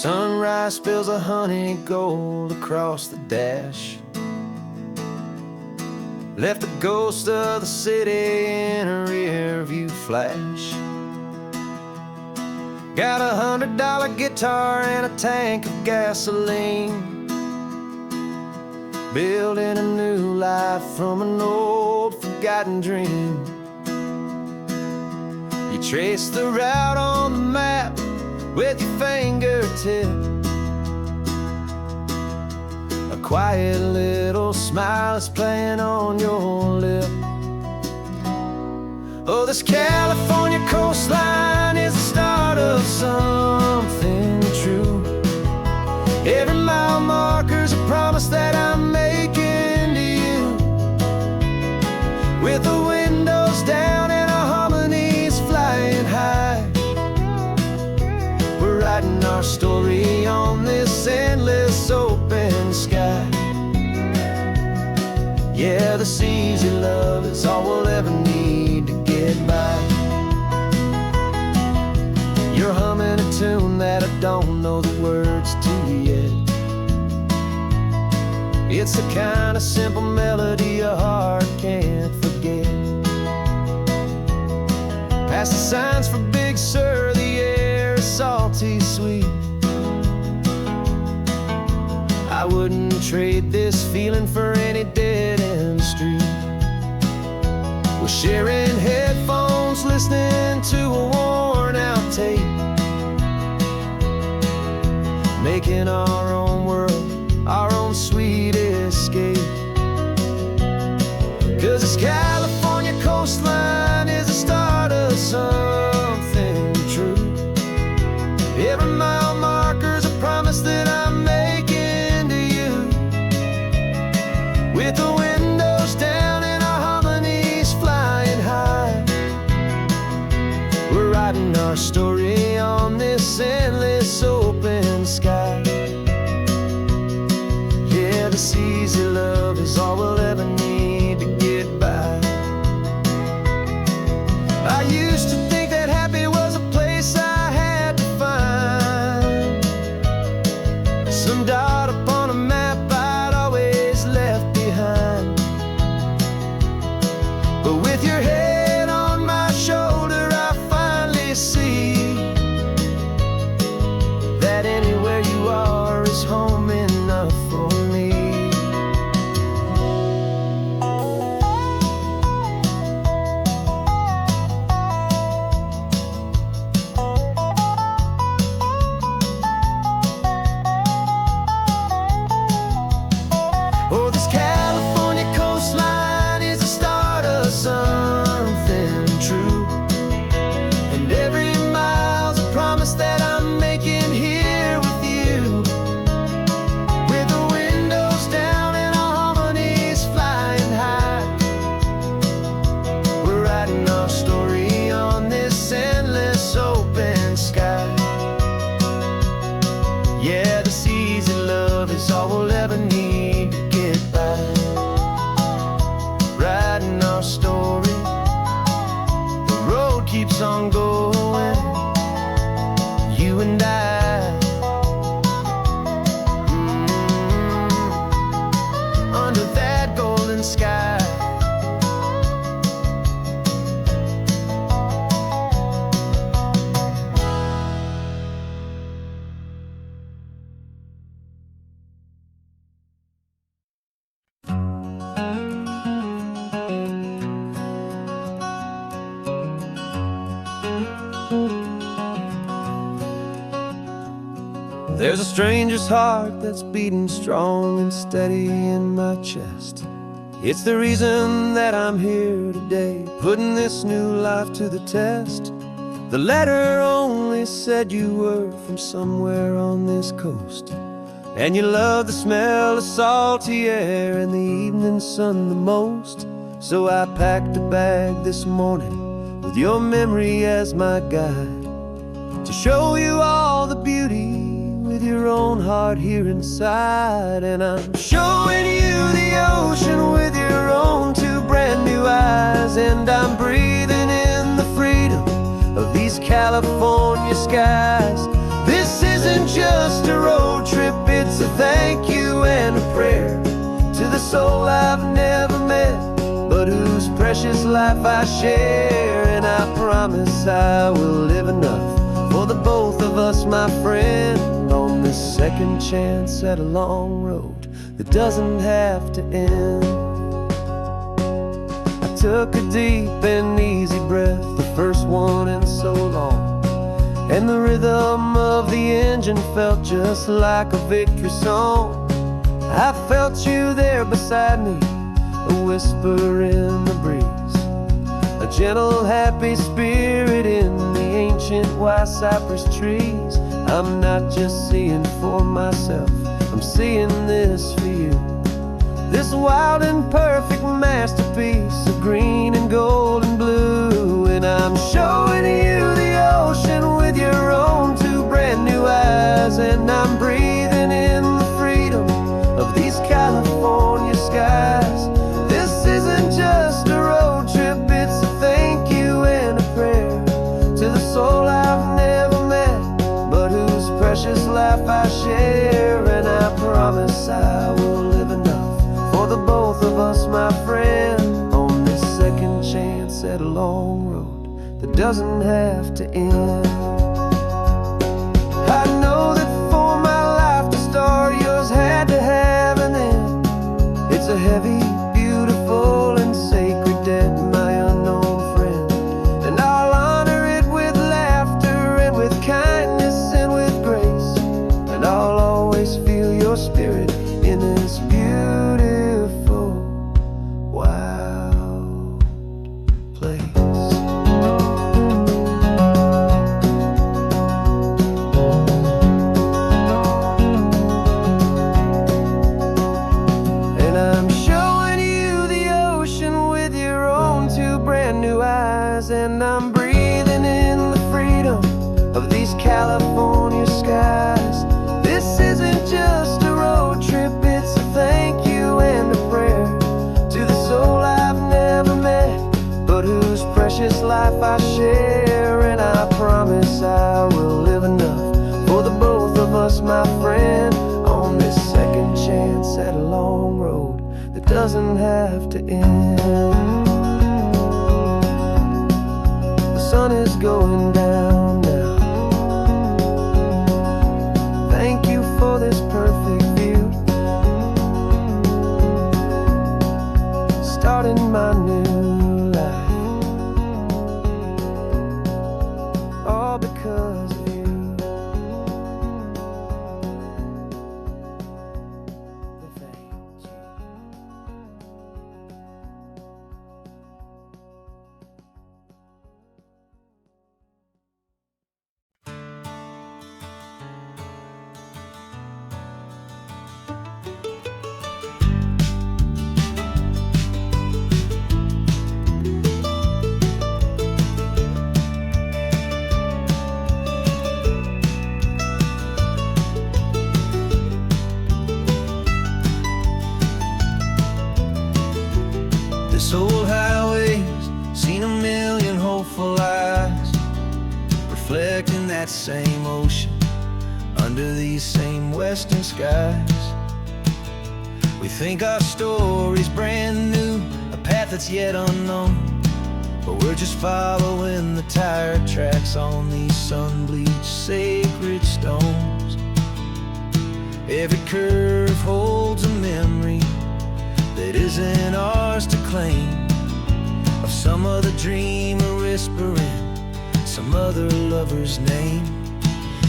Sunrise spills a honey gold across the dash. Left the ghost of the city in a rear view flash. Got $100 guitar and a tank of gasoline, building a new life from an old forgotten dream. You trace the route on the map with your fingertip. A quiet little smile is playing on your lip. Oh, this California coastline is the start of something true. Every mile marker's a promise that I'm making to you. With the windows down and our harmonies flying high, we're writing our story on this endless open sky. Yeah, this easy love is all we'll ever need to get by. You're humming a tune that I don't know the words to yet. It's the kind of simple melody your heart can't forget. Past the signs for Big Sur, the air is salty sweet. I wouldn't trade this feeling for any dead-end street. We're sharing headphones, listening to a worn-out tape, making our own world, our own sweet escape. 'Cause this California coastline is the start of something true. Every mile marker's a promise that I'm making to you. With the windows down and our harmonies flying high, we're writing our story on this endless open sky. Yeah, this easy love is all we'll ever need to get by. I used to think that happy was a place I had to find, some dot upon a map I'd always left behind. But with your head on my shoulder, I finally see that anywhere you are is home enough for me. Oh, this California coastline is the start of something true. And every mile's a promise that I'm making here with you. With the windows down and our harmonies flying high, we're writing our story on this endless open sky. Yeah, this easy love is all we'll ever need to get by. Writing our story, the road keeps on going, you and I. Under that golden sky. There's a stranger's heart that's beating strong and steady in my chest. It's the reason that I'm here today, putting this new life to the test. The letter only said you were from somewhere on this coast, and you love the smell of salty air and the evening sun the most. So I packed a bag this morning with your memory as my guide, to show you all the beauty with your own heart here inside. And I'm showing you the ocean with your own two brand new eyes, and I'm breathing in the freedom of these California skies. This isn't just just a road trip, it's a thank you and a prayer to the soul I've never met, but whose precious life I share. And I promise I will live enough for the both of us, my friend, on this second chance at a long road that doesn't have to end. I took a deep and easy breath, the first one in so long, and the rhythm of the engine felt just like a victory song. I felt you there beside me, a whisper in the breeze, a gentle, happy spirit in the ancient white cypress trees. I'm not just seeing for myself, I'm seeing this for you. This wild and perfect masterpiece of green and gold and blue. And I'm showing you the ocean with your own two brand new eyes. And I'm breathing in the freedom of these California skies. This isn't just a road trip, it's a thank you and a prayer to the soul I've never met, but whose precious life I share. And I promise I will live enough for the both of us, my friend, on this second chance at a long road that doesn't have to end. I know that for my life to start, yours had to have an end. It's a heavy, beautiful, and sacred debt, my unknown friend, and I'll honor it with laughter and with kindness and with grace, and I'll always feel your spirit in this beautiful, wild place. And I'm showing you the ocean with your own two brand new eyes. And I'm breathing in the freedom of these California skies. This isn't just a road trip, it's a thank you and a prayer to the soul I've never met, but whose precious life I share. And I promise I will live enough for the both of us, my friend, on this second chance at a long road that doesn't have to end. The sun is going down now. Thank you for this perfect view, starting my new life, all because of you. Thank you. This old highway's seen a million hopeful eyes, reflecting that same ocean under these same western skies. We think our story's brand new, a path that's yet unknown, but we're just following the tire tracks on these sun-bleached sacred stones. Every curve holds a memory that isn't ours to claim, of some other dreamer whispering some other lover's name.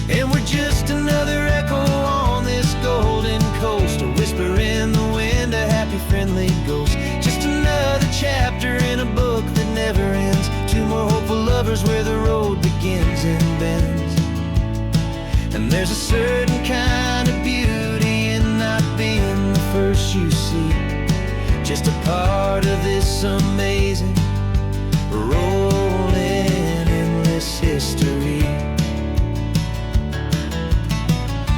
And we're just another echo on this golden coast, a whisper in the wind, a happy friendly ghost. Just another chapter in a book that never ends, two more hopeful lovers where the road begins and bends. And there's a certain kind of beauty in not being the first you see, just a part of this amazing, rolling, endless history.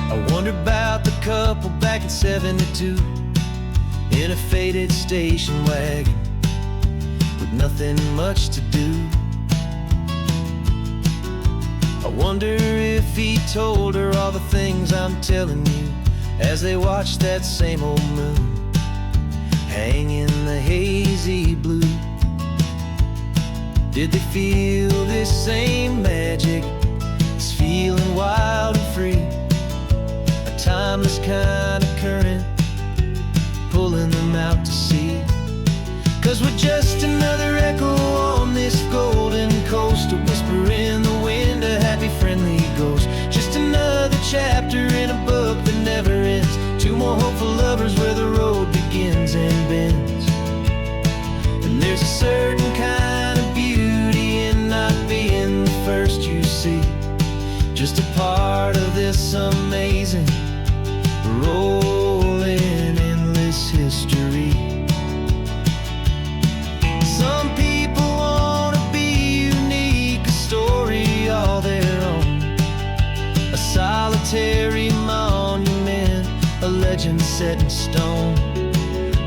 I wonder about the couple back in '72 in a faded station wagon with nothing much to do. I wonder if he told her all the things I'm telling you, as they watched that same old moon hang in the hazy blue. Did they feel this same magic, this feeling wild and free, a timeless kind of current pulling them out to sea? 'Cause we're just another echo on this golden coast, a whisper in the wind, a happy friendly ghost. Just another chapter in a book that never ends, two more hopeful lovers where the road begins and bends. And there's a certain kind of beauty in not being the first you see, just a part of this amazing rolling endless history. Some people want to be unique, a story all their own, a solitary monument, a legend set in stone.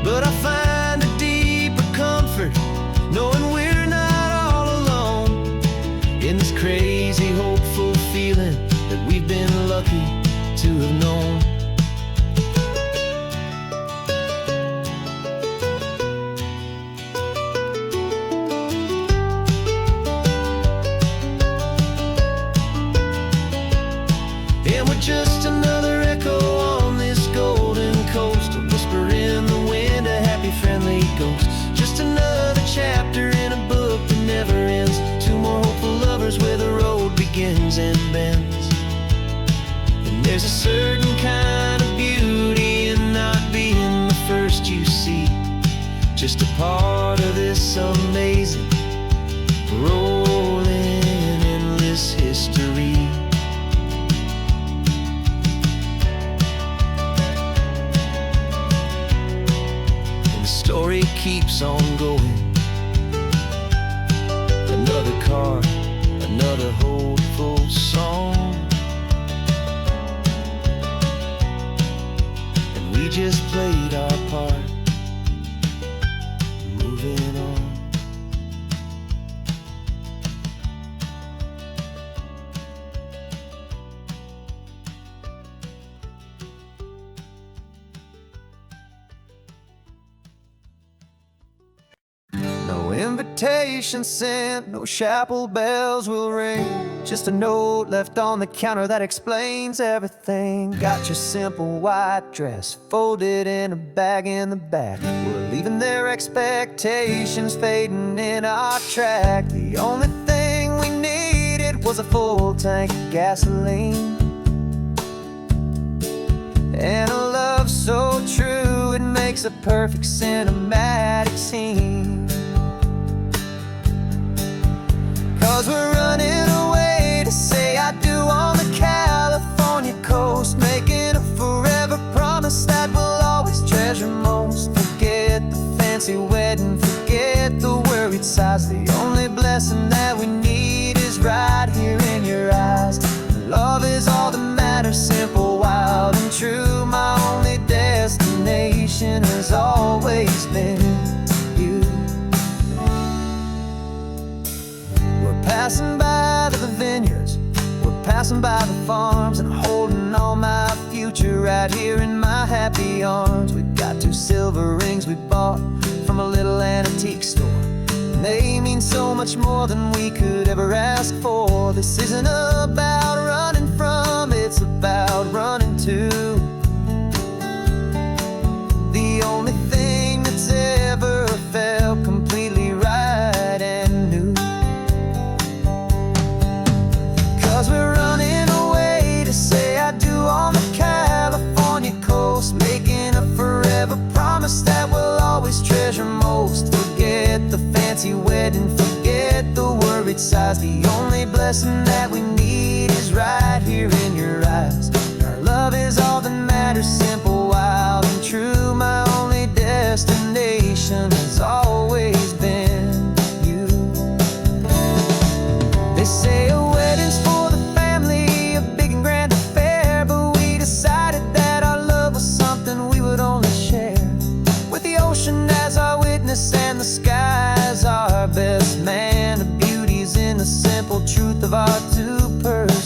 But I find a deeper comfort knowing we're not all alone in this crazy, hopeful feeling that we've been lucky to have known. And we're just another echo on this golden coast, a whisper in the wind, a happy friendly ghost. Just another chapter in a book that never ends, two more hopeful lovers where the road begins and bends. And there's a certain kind of beauty in not being the first you see, just a part of this amazing rolling endless history. Story keeps on going, another card, another hopeful song, and we just played our part, moving on. No invitation sent, no chapel bells will ring, just a note left on the counter that explains everything. Got your simple white dress folded in a bag in the back. We're leaving their expectations fading in our track. The only thing we needed was a full tank of gasoline, and a love so true it makes a perfect cinematic scene. 'Cause we're running away to say I do on the California coast, making a forever promise that we'll always treasure most. Forget the fancy wedding, forget the worried sighs. The only blessing that we need is right here in your eyes. Love is all that matters, simple, wild, and true. My only destination has always been you. We're passing by the vineyards, we're passing by the farms, and holding on my future right here in my happy arms. We've got 2 silver rings we bought from a little antique store, and they mean so much more than we could ever ask for. This isn't about running from, it's about running to. The only thing that's ever felt completely right and new. 'Cause we're running away to say I do on the California coast, making a forever promise that we'll always treasure most. Forget the fancy wedding, forget the worried sighs. The only blessing that we need is right here in your eyes. Our love is all that matters, simple, wild, and true. My only destination has always been you. They say a wedding's for the family, a big and grand affair, but we decided that our love was something we would only share with the ocean as our witness and the sky as our best man. The beauty's in the simple truth of our 2 persons.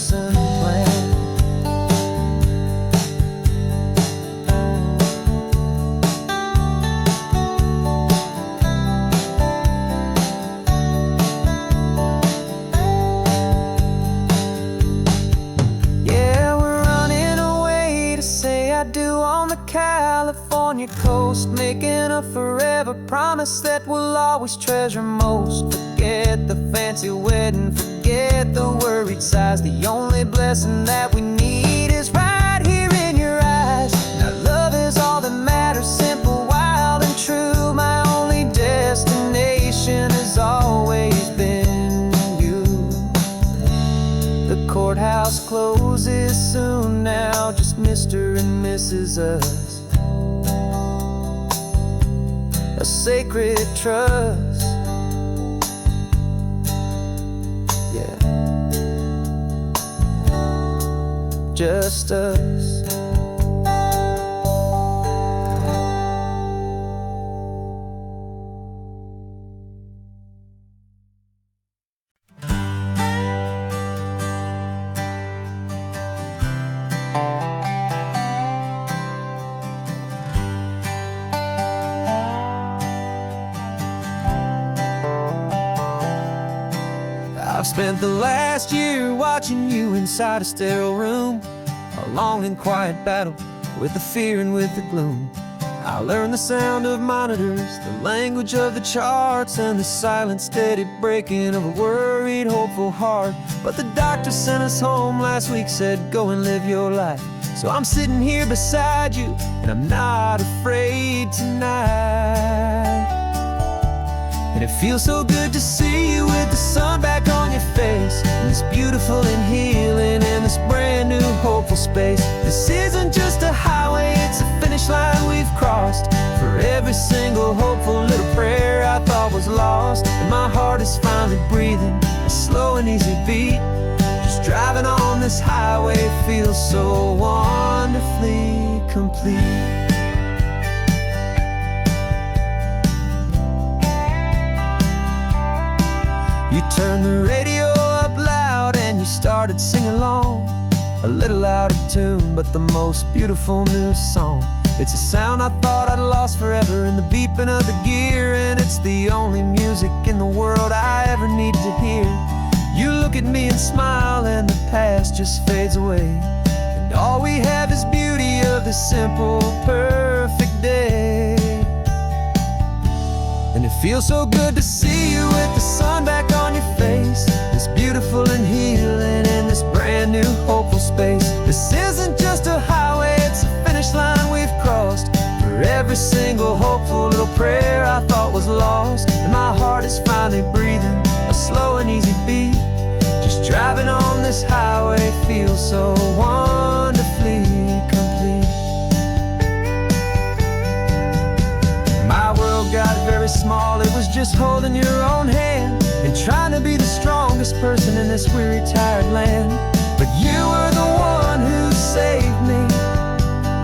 California coast, making a forever promise that we'll always treasure most. Forget the fancy wedding, forget the worried sighs. The only blessing that we need is right here in your eyes. Now love is all that matters, simple, wild and true. My only destination has always been you. The courthouse closes soon now, just Mr. and Mrs. Us. A sacred trust, yeah, just us. I've spent the last year watching you inside a sterile room, a long and quiet battle with the fear and with the gloom. I learned the sound of monitors, the language of the charts, and the silent, steady breaking of a worried, hopeful heart. But the doctor sent us home last week, said, go and live your life. So I'm sitting here beside you, and I'm not afraid tonight. And it feels so good to see you with the sun back on your face, and this beautiful and healing in this brand new hopeful space. This isn't just a highway, it's a finish line we've crossed. For every single hopeful little prayer I thought was lost, and my heart is finally breathing a slow and easy beat. Just driving on this highway feels so wonderfully complete. You turned the radio up loud and you started singing along, a little out of tune, but the most beautiful new song. It's a sound I thought I'd lost forever in the beeping of the gear, and it's the only music in the world I ever need to hear. You look at me and smile, and the past just fades away, and all we have is beauty of this simple, perfect day. And it feels so good to see you with the sun back on your face, this beautiful and healing in this brand new hopeful space. This isn't just a highway, it's a finish line we've crossed. For every single hopeful little prayer I thought was lost, and my heart is finally breathing a slow and easy beat. Just driving on this highway feels so wonderfully complete. My world got very small, it was just holding your own hand and trying to be the strongest person in this weary, tired land. But you were the one who saved me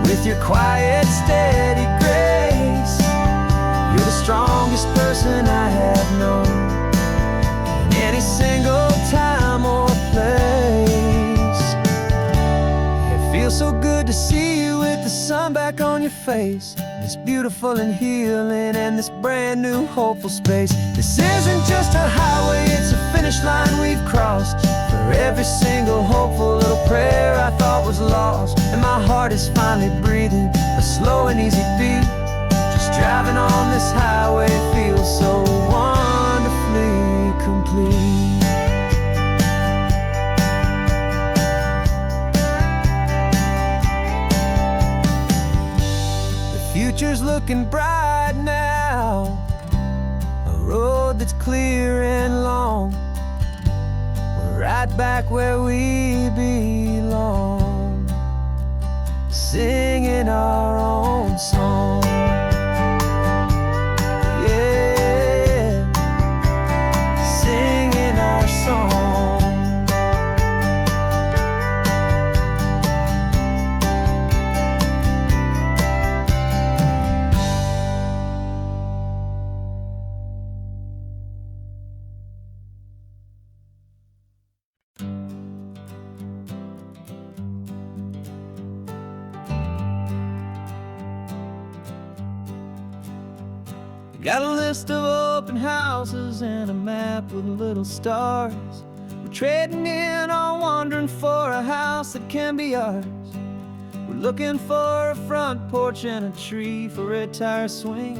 with your quiet, steady grace. You're the strongest person I have known in any single time or place. It feels so good to see you with the sun back on your face, this beautiful and healing and this brand new hopeful space. This isn't just a highway, it's a finish line we've crossed. For every single hopeful little prayer I thought was lost, and my heart is finally breathing a slow and easy beat. Just driving on this highway feels so wonderfully complete. Future's looking bright now, a road that's clear and long. We're right back where we belong, singing our own song. Yeah, singing our song. Got a list of open houses and a map with little stars. We're trading in our wandering for a house that can be ours. We're looking for a front porch and a tree for a tire swing,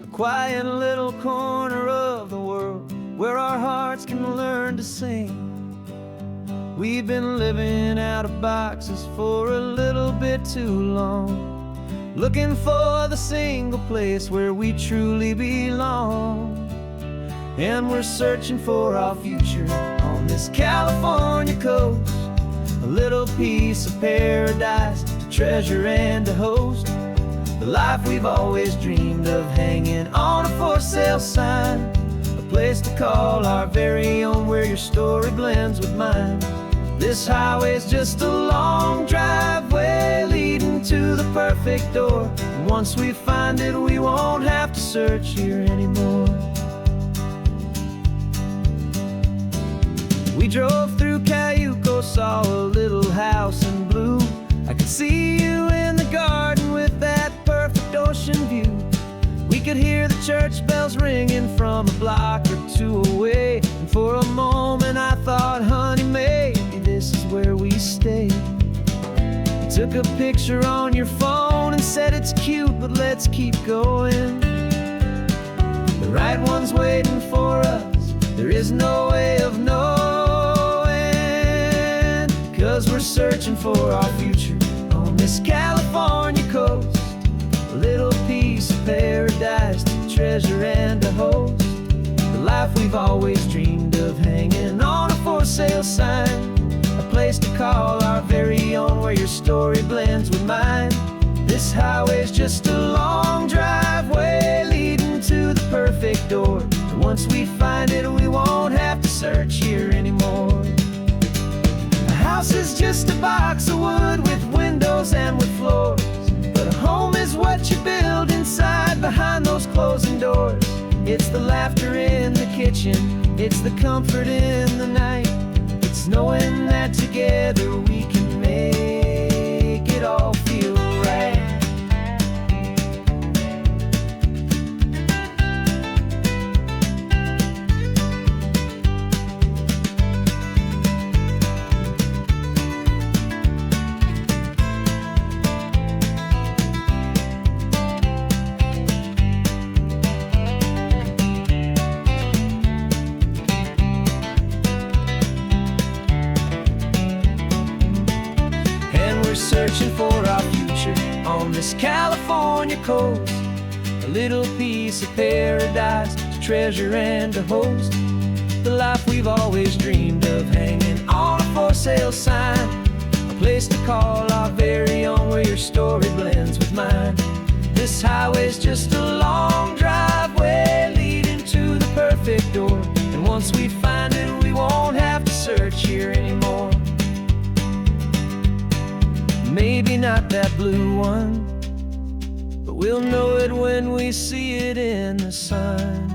a quiet little corner of the world where our hearts can learn to sing. We've been living out of boxes for a little bit too long, looking for the single place where we truly belong. And we're searching for our future on this California coast, a little piece of paradise to treasure and to host, the life we've always dreamed of, hanging on a for sale sign, a place to call our very own where your story blends with mine. This highway's just a long driveway leading to the perfect door, and once we find it we won't have to search here anymore. We drove through Cayuco, saw a little house in blue. I could see you in the garden with that perfect ocean view. We could hear the church bells ringing from a block or two away, and for a moment I thought, honey, maybe this is where we stay. You took a picture on your phone and said it's cute, but let's keep going. The right one's waiting for us, there is no way of knowing, 'cause we're searching for our future on this California coast, a little piece of paradise to treasure and to host, the life we've always dreamed of, hanging on a for sale sign, a place to call our very own where your story blends with mine. This highway's just a long driveway leading to the perfect door, and once we find it we won't have to search here anymore. A house is just a box of wood with windows and with floors, but a home is what you build inside behind those closing doors. It's the laughter in the kitchen, it's the comfort in the night, it's knowing that together we can make it all feel right. Searching for our future on this California coast, a little piece of paradise to treasure and to host, the life we've always dreamed of, hanging on a for sale sign, a place to call our very own where your story blends with mine. This highway's just a long driveway leading to the perfect door, and once we find it we won't have to search here anymore. Maybe not that blue one, but we'll know it when we see it in the sun.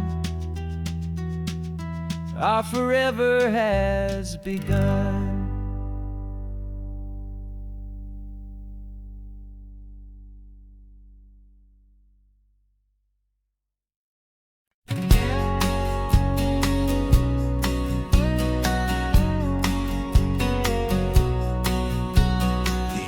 Our forever has begun.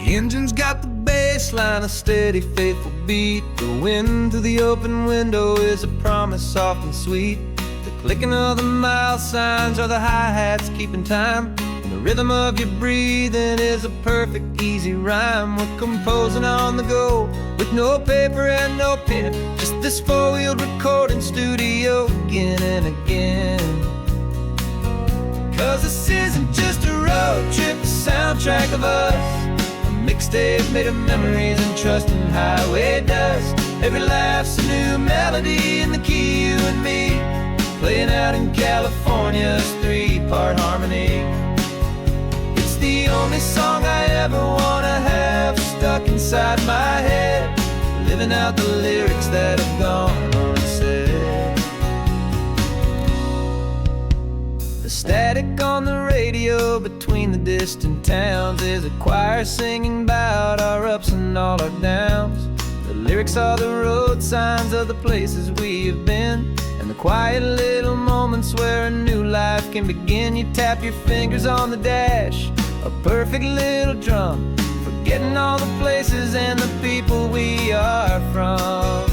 The engine's got the bass line, a steady, faithful beat. The wind through the open window is a promise soft and sweet. The clicking of the mile signs are the hi-hats keeping time, and the rhythm of your breathing is a perfect, easy rhyme. We're composing on the go with no paper and no pen, just this four-wheeled recording studio again and again. 'Cause this isn't just a road trip, the soundtrack of us, mixtape made of memories and trust in highway dust. Every laugh's a new melody in the key, you and me, playing out in California's three-part harmony. It's the only song I ever wanna have stuck inside my head, living out the lyrics that have gone unsaid. The static on the radio between the distant towns is a choir singing about our ups and all our downs. The lyrics are the road signs of the places we have been, and the quiet little moments where a new life can begin. You tap your fingers on the dash, a perfect little drum for forgetting all the places and the people we are from.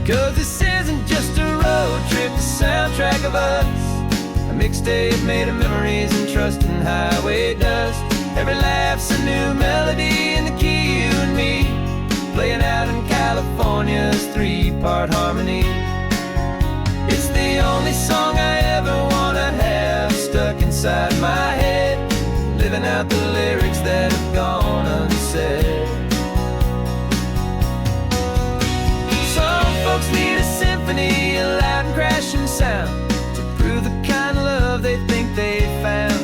'Cause this isn't just a road trip, the soundtrack of us, a mixtape made of memories and trust in highway dust. Every laugh's a new melody in the key, you and me, playing out in California's 3-part harmony. It's the only song I ever wanna have stuck inside my head, living out the lyrics that have gone unsaid. Some folks need a symphony, a loud and crashing sound, to prove the kind of love they think they found.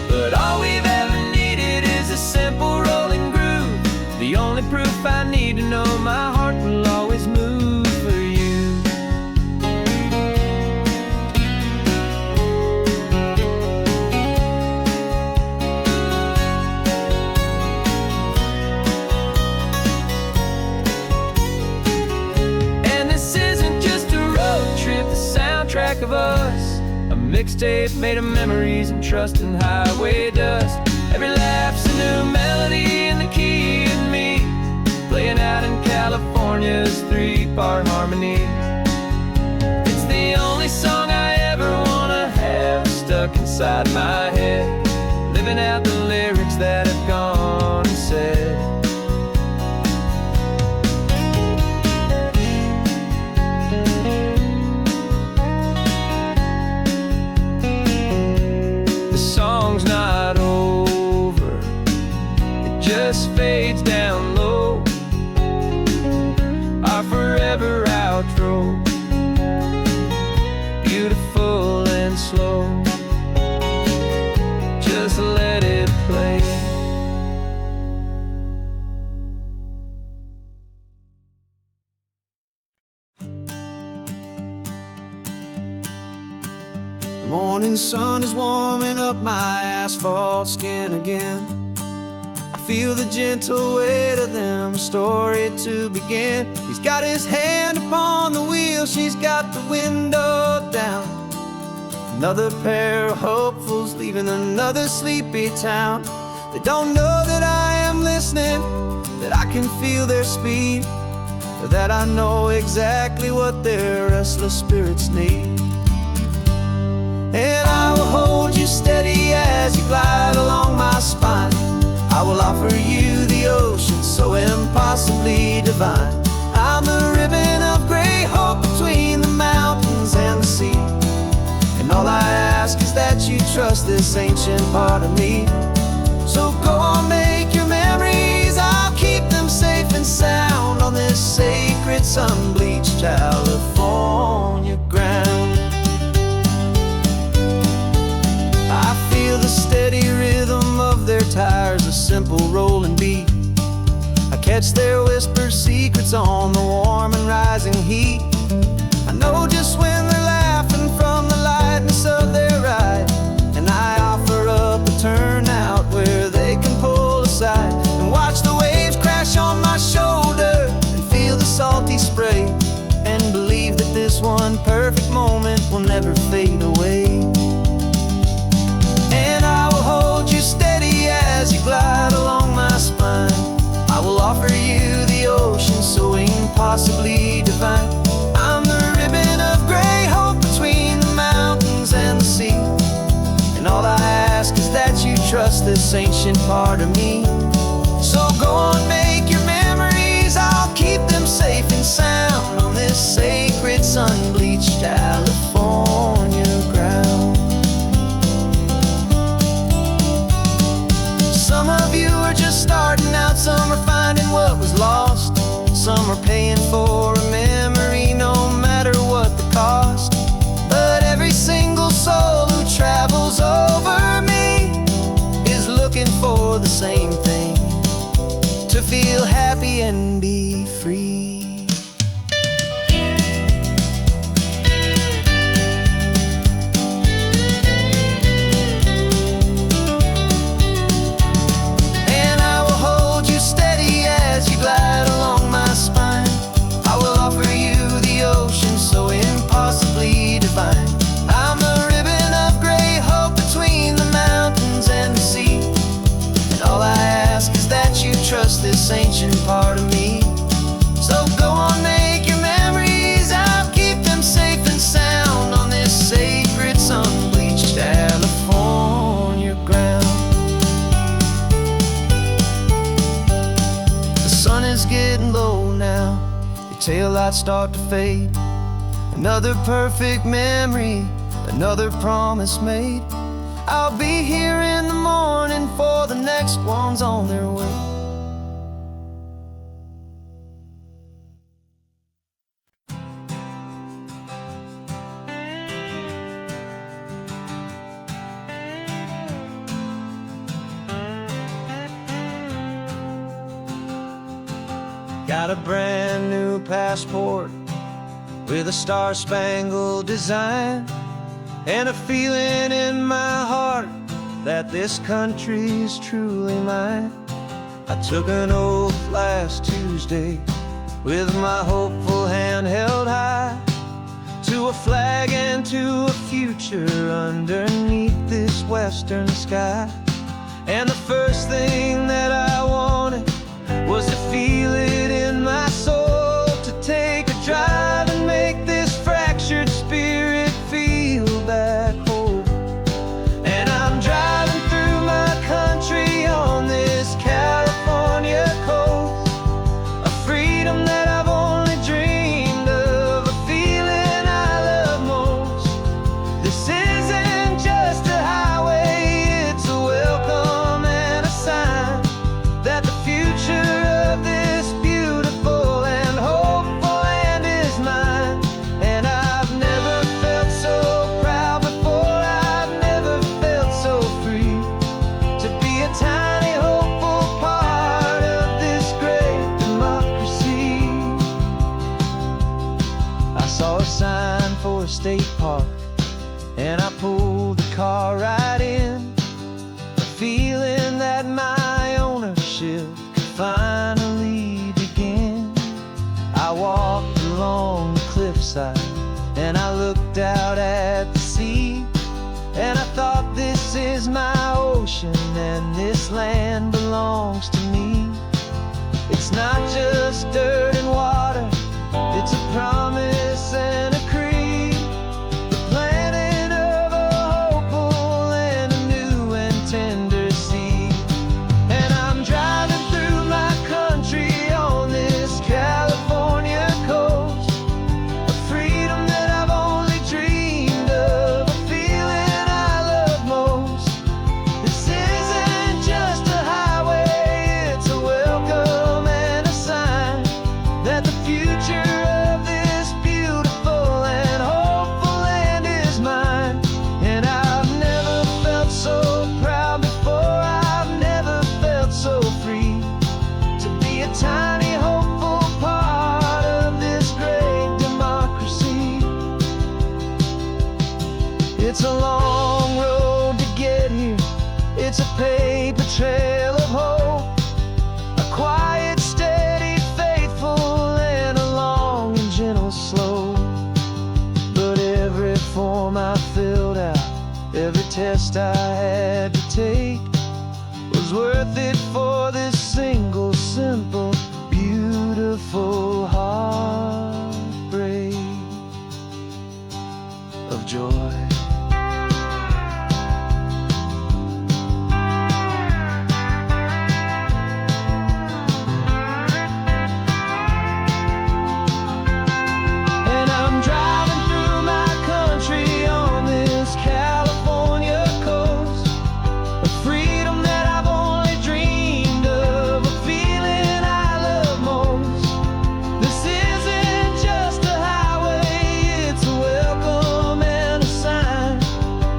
But all we've ever needed is a simple rolling groove, the only proof I need to know my heart will always move for you. And this isn't just a road trip, the soundtrack of us, a mixtape made of memories and trust in highway dust. Every laugh's a new melody in the key and me, playing out in California's 3-part harmony. It's the only song I ever wanna have stuck inside my head, living out the lyrics that have gone unsaid. The song's not over, it just fades down low, our forever outro, beautiful and slow. Just let it play. The morning sun is warming up my asphalt skin again. I feel the gentle weight of them, story to begin. He's got his hand upon the wheel, she's got the window down. Another pair of hopefuls leaving another sleepy town. They don't know that I am listening, that I can feel their speed, or that I know exactly what their restless spirits need. And I will hold you steady as you glide along my spine. I will offer you the ocean so impossibly divine. I'm the ribbon of gray hope between the mountains and the sea. And all I ask is that you trust this ancient part of me. So go on, make your memories, I'll keep them safe and sound on this sacred sun-bleached California ground. I feel the steady rhythm of their tires, a simple rolling beat. I catch their whispered secrets on the warm and rising heat. I know just when they're laughing from the lightness of their ride, and I offer up a turnout where they can pull aside and watch the waves crash on my shoulder and feel the salty spray, and believe that this one perfect moment will never fade away. And I will hold you steady as you glide along my spine. I will offer you the ocean so impossibly divine. I'm the ribbon of gray hope between the mountains and the sea. And all I ask is that you trust this ancient part of me. So go on, make your memories, I'll keep them safe and sound on this sacred sun-bleached California ground. Some of you are just starting out, some are finding what was lost, some are paying for a memory no matter what the cost. But every single soul who travels over me is looking for the same thing, to feel happy and be free. All I taillights start to fade. Another perfect memory, another promise made. I'll be here in the morning for the next ones on their way. Got a brand new passport with a star-spangled design, and a feeling in my heart that this country's truly mine. I took an oath last Tuesday with my hopeful hand held high, to a flag and to a future underneath this western sky. And the first thing that I wanted was to feel it in my soul, to take a drive and make this fractured spirit feel back home. And I'm driving through my country on this California coast, a freedom that I've only dreamed of, a feeling I love most. This isn't just a highway, it's a welcome and a sign that the future of this beautiful and hopeful land is mine. And I've never felt so proud before, I've never felt so free, to be a tiny hopeful part of this great democracy. I saw a sign for a state park, and I pulled the car right in, a feeling that my ownership could finally begin. I walked along the cliffside and I looked out at the sea, and I thought, this is my ocean and this land belongs to me. It's not just dirt and water, it's a promise and a creed, the planting of a hopeful and a new and tender seed. And I'm driving through my country on this California coast, a freedom that I've only dreamed of, a feeling I love most. This isn't just a highway, it's a welcome and a sign that the future of this beautiful and hopeful land is mine. And I've never felt so proud before, I've never felt so free, to be a tiny hopeful part of this great democracy. It's a long road to get here, it's a paper trail of hope, a quiet, steady, faithful, and a long and gentle slope. But every form I filled out, every test I had to take, was worth it for this single, simple, beautiful heartbreak of joy. And I'm driving through my country on this California coast, a freedom that I've only dreamed of, a feeling I love most. This isn't just a highway, it's a welcome and a sign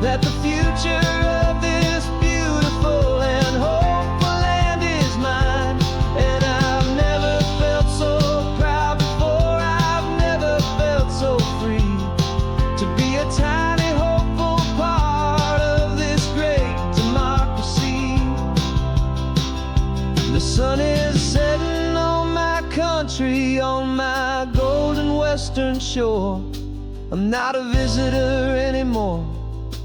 that the future of this beautiful and hopeful land is mine. And I've never felt so proud before, I've never felt so free, to be a tiny hopeful part of this great democracy. The sun is setting on my country, on my golden western shore. I'm not a visitor anymore,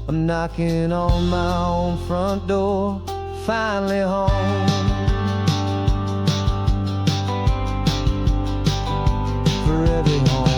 I'm knocking on my own front door, finally home. Forever home.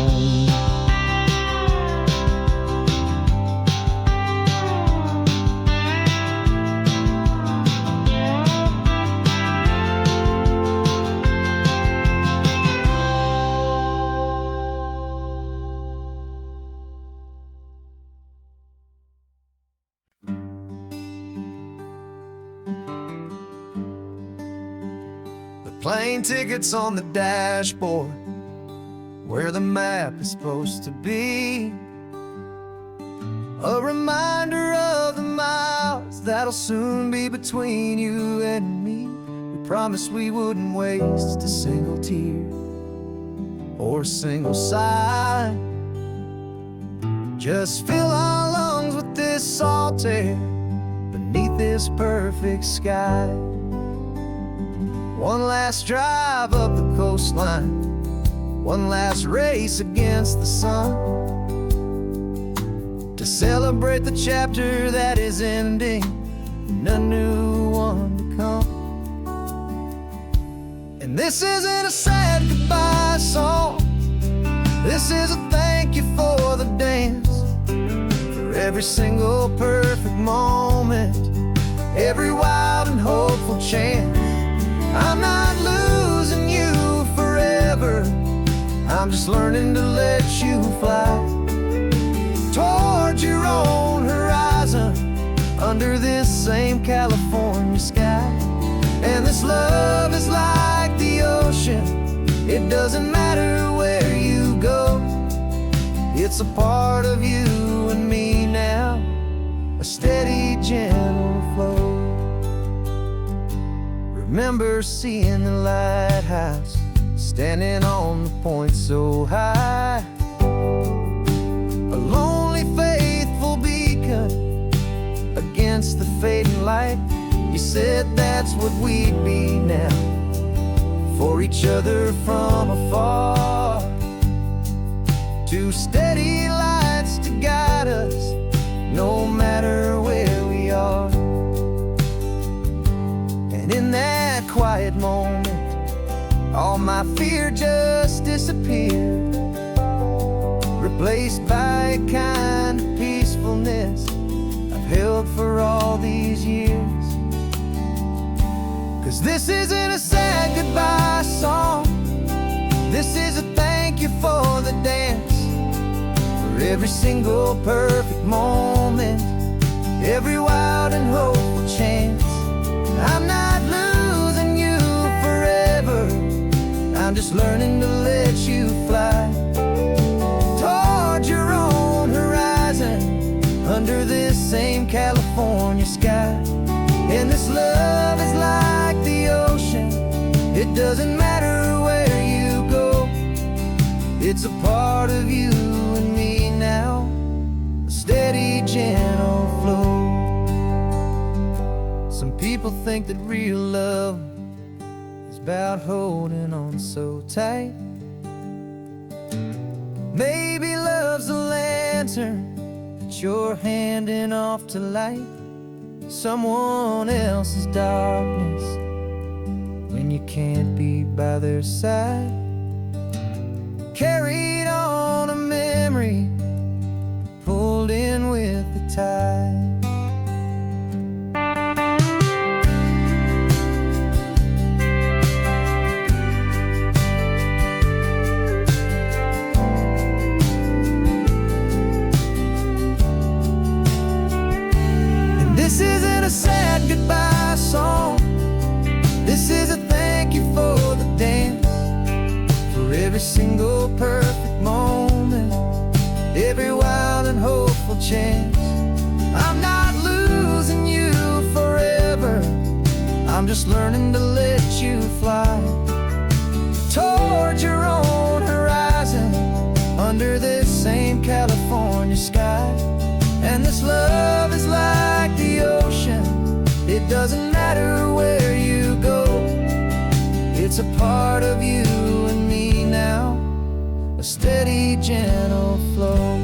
plane tickets on the dashboard, where the map is supposed to be. A reminder of the miles that'll soon be between you and me. We promised we wouldn't waste a single tear or a single sigh. Just fill our lungs with this salt air beneath this perfect sky. One last drive up the coastline, one last race against the sun, to celebrate the chapter that is ending and a new one to come. And this isn't a sad goodbye song, this is a thank you for the dance, for every single perfect moment, every wild and hopeful chance. I'm not losing you forever, I'm just learning to let you fly towards your own horizon, under this same California sky. And this love is like the ocean, it doesn't matter where you go, it's a part of you and me now, a steady, gentle flow. Remember seeing the lighthouse, standing on the point so high, a lonely, faithful beacon against the fading light. You said that's what we'd be now, for each other from afar. Two steady lights to guide us, no matter where we are. And in that quiet moment, all my fear just disappeared, replaced by a kind of peacefulness I've held for all these years. 'Cause this isn't a sad goodbye song, this is a thank you for the dance, for every single perfect moment, every wild and hopeful chance. I'm not losing you forever, I'm just learning to let you fly towards your own horizon, under this same California sky. And this love is like the ocean, it doesn't matter where you go, it's a part of you and me now, a steady, gentle flow. Some people think that real love is about holding on so tight. Maybe love's a lantern that you're handing off to light someone else's darkness when you can't be by their side. Carried on a memory, pulled in with the tide. This isn't a sad goodbye song, this is a thank you for the dance, for every single perfect moment, every wild and hopeful chance. I'm not losing you forever, I'm just learning to let you fly towards your own horizon, under this same California sky. And this love is like the ocean, it doesn't matter where you go, it's a part of you and me now, a steady, gentle flow.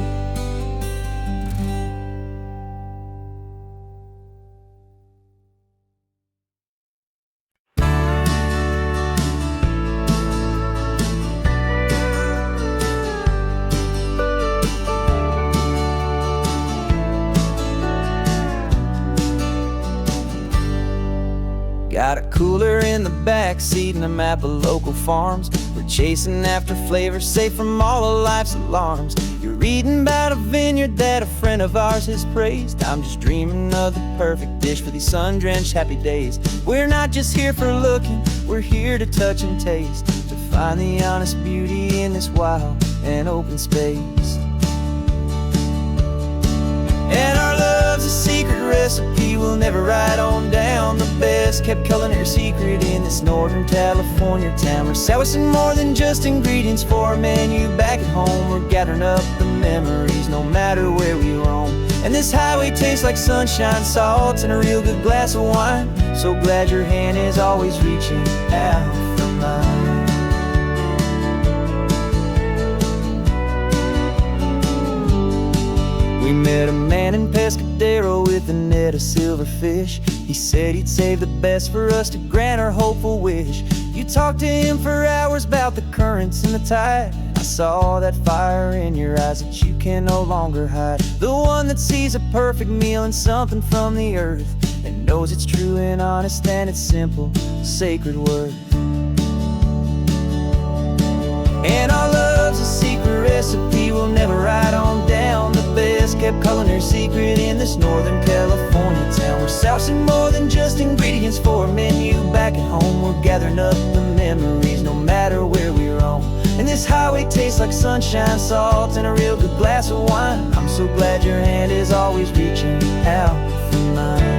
Got a cooler in the back seat and a map of local farms. We're chasing after flavors safe from all of life's alarms. You're reading about a vineyard that a friend of ours has praised. I'm just dreaming of the perfect dish for these sun-drenched happy days. We're not just here for looking, We're here to touch and taste, to find the honest beauty in this wild and open space. And our love's a secret recipe we'll never write on down. The best kept culinary secret in this Northern California town. We're sourcing more than just ingredients for a menu back at home. We're gathering up the memories no matter where we roam. And this highway tastes like sunshine, salt, and a real good glass of wine. So glad your hand is always reaching out for mine. We met a man in Pescadero with a net of silverfish. He said he'd save the best for us to grant our hopeful wish. You talked to him for hours about the currents and the tide. I saw that fire in your eyes that you can no longer hide. The one that sees a perfect meal in something from the earth, and knows it's true and honest and it's simple, sacred worth. And our love's a secret recipe we'll never write on down. The best kept culinary secret in this Northern California town. We're sourcing more than just ingredients for a menu back at home. We're gathering up the memories no matter where we roam. And this highway tastes like sunshine, salt, and a real good glass of wine. I'm so glad your hand is always reaching out for mine.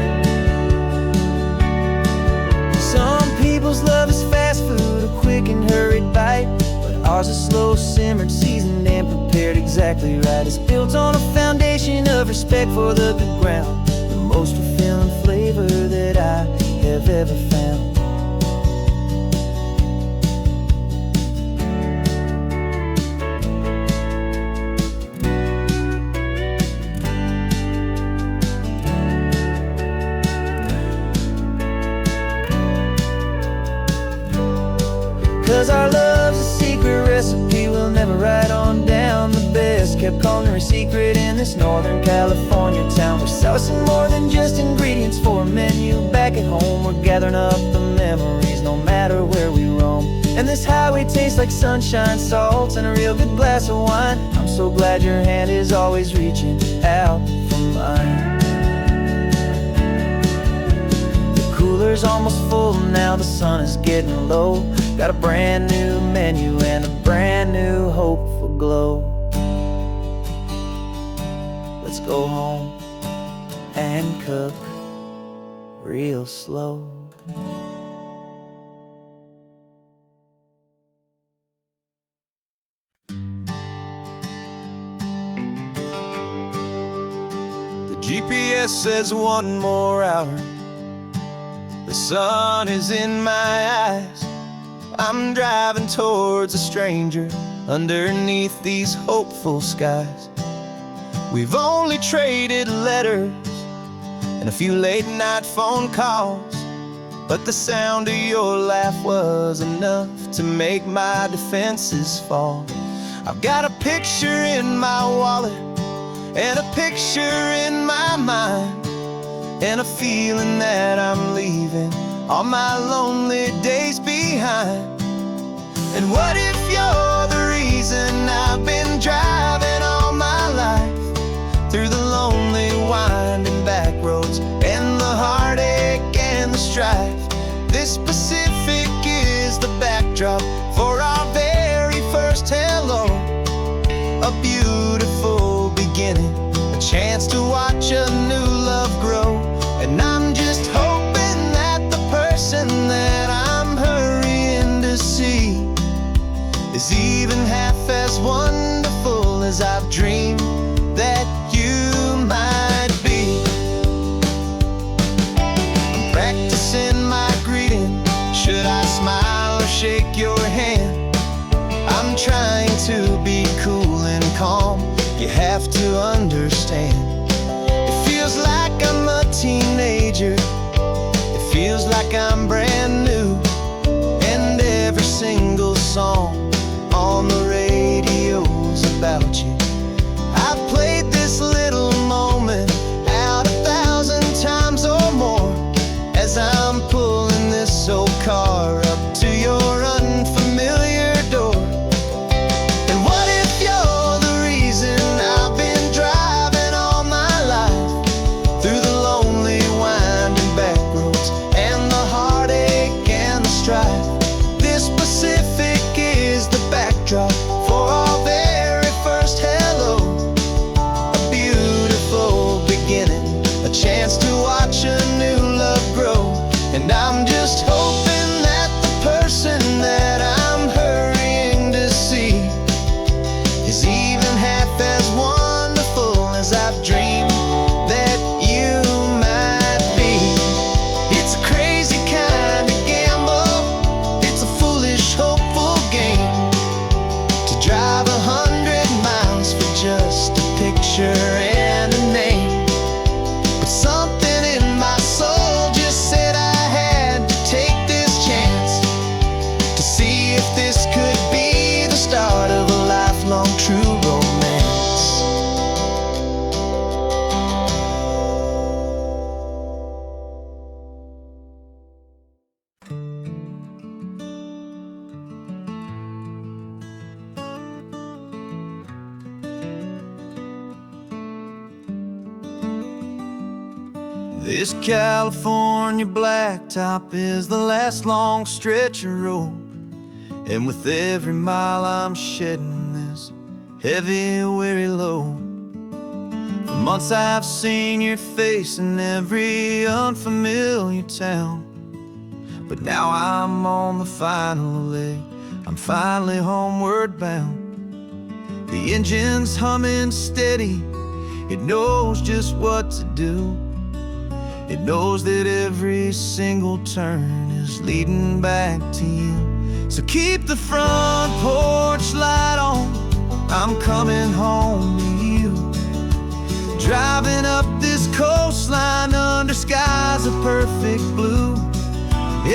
Some people's love is fast food, a quick and hurried bite, but ours is slow, simmered, seasoned, and prepared exactly right. It's built on a foundation of respect for the good ground, the most fulfilling flavor that I have ever found. 'Cause our love's a secret recipe we'll never write on down. The best kept culinary secret in this Northern California town. We're sourcing more than just ingredients for a menu back at home. We're gathering up the memories no matter where we roam. And this highway tastes like sunshine, salt, and a real good glass of wine. I'm so glad your hand is always reaching out for mine. The cooler's almost full now, the sun is getting low. Got a brand new menu and a brand new hopeful glow. Let's go home and cook real slow. The GPS says one more hour. The sun is in my eyes. I'm driving towards a stranger underneath these hopeful skies. We've only traded letters and a few late night phone calls, but the sound of your laugh was enough to make my defenses fall. I've got a picture in my wallet and a picture in my mind, and a feeling that I'm leaving all my lonely days behind. And what if you're the reason I've been driving all my life, through the lonely winding back roads and the heartache and the strife? This Pacific is the backdrop for our very first hello. A beautiful beginning, a chance to watch a new love grow. And I'm just hoping that the person that I'm hurrying to see is even half as wonderful as I've dreamed that you might be. I'm practicing my greeting. Should I smile or shake your hand? I'm trying to be cool and calm. You have to understand. It feels like I'm a teenager. It feels like I'm brand new. And every single song on the radio's about you. I've played this little moment out 1,000 times or more as I'm pulling this old car up to your unfamiliar door. And what if you're the reason I've been driving all my life, through the lonely winding back roads and the heart Drive 100 miles for just a picture and a name. But something in my soul just said I had to take this chance to see if this could be the start of a lifelong true romance. This California blacktop is the last long stretch of road, and with every mile I'm shedding this heavy, weary load. For months I've seen your face in every unfamiliar town, but now I'm on the final leg, I'm finally homeward bound. The engine's humming steady, it knows just what to do. It knows that every single turn is leading back to you. So keep the front porch light on, I'm coming home to you. Driving up this coastline under skies of perfect blue.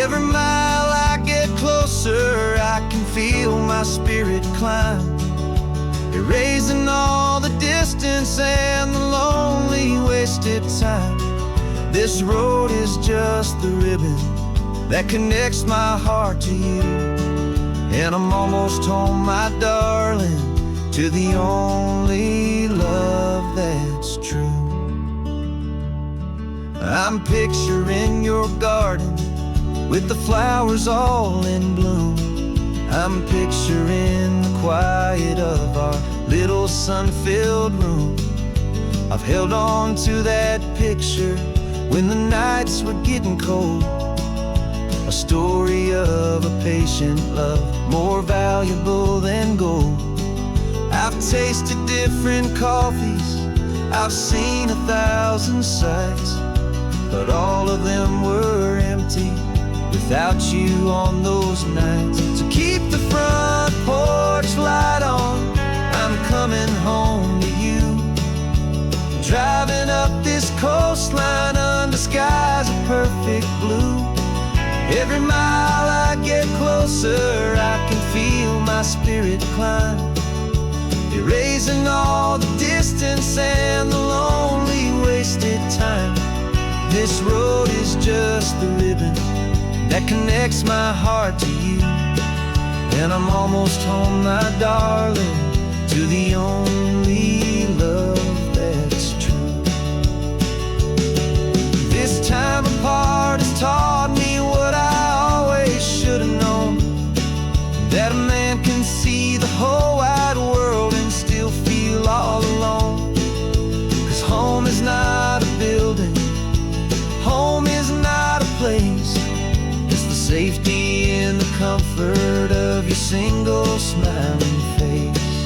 Every mile I get closer, I can feel my spirit climb, erasing all the distance and the lonely wasted time. This road is just the ribbon that connects my heart to you, and I'm almost home, my darling, to the only love that's true. I'm picturing your garden with the flowers all in bloom. I'm picturing the quiet of our little sun-filled room. I've held on to that picture when the nights were getting cold, a story of a patient love more valuable than gold. I've tasted different coffees, I've seen 1,000 sights, but all of them were empty without you on those nights. So keep the front porch light on, I'm coming home to you. Driving up this coastline under skies of perfect blue. Every mile I get closer, I can feel my spirit climb, erasing all the distance and the lonely wasted time. This road is just the ribbon that connects my heart to you, and I'm almost home, my darling, to the only love that's true. This time apart has taught me what I always should have known, that a man can see the whole wide world and still feel all alone. 'Cause home is not a building, home is not a place, it's the safety and the comfort of your single smiling face.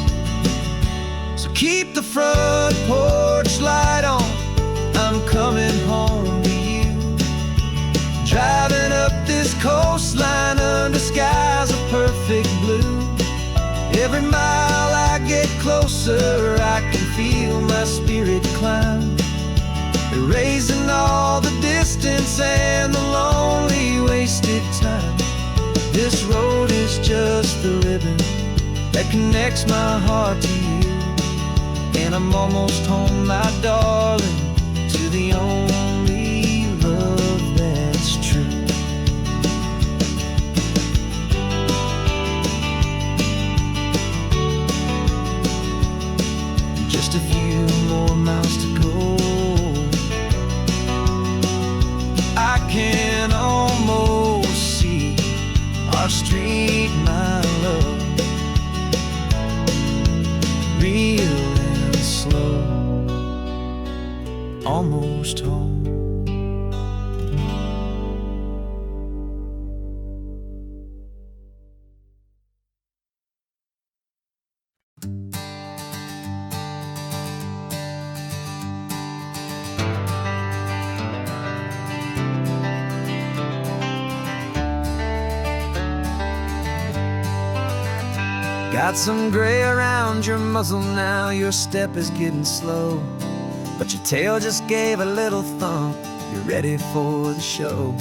So keep the front porch light on, I'm coming home to you. Driving up this coastline under skies of perfect blue. Every mile I get closer, I can feel my spirit climb, erasing all the distance and the lonely wasted time. This road is just the ribbon that connects my heart to you, and I'm almost home, my darling, to the only love that's true. Just a few more miles to go, I can almost see our street, my love, real and slow, almost home. Got some gray around your muzzle now, your step is getting slow, but your tail just gave a little thump, you're ready for the show.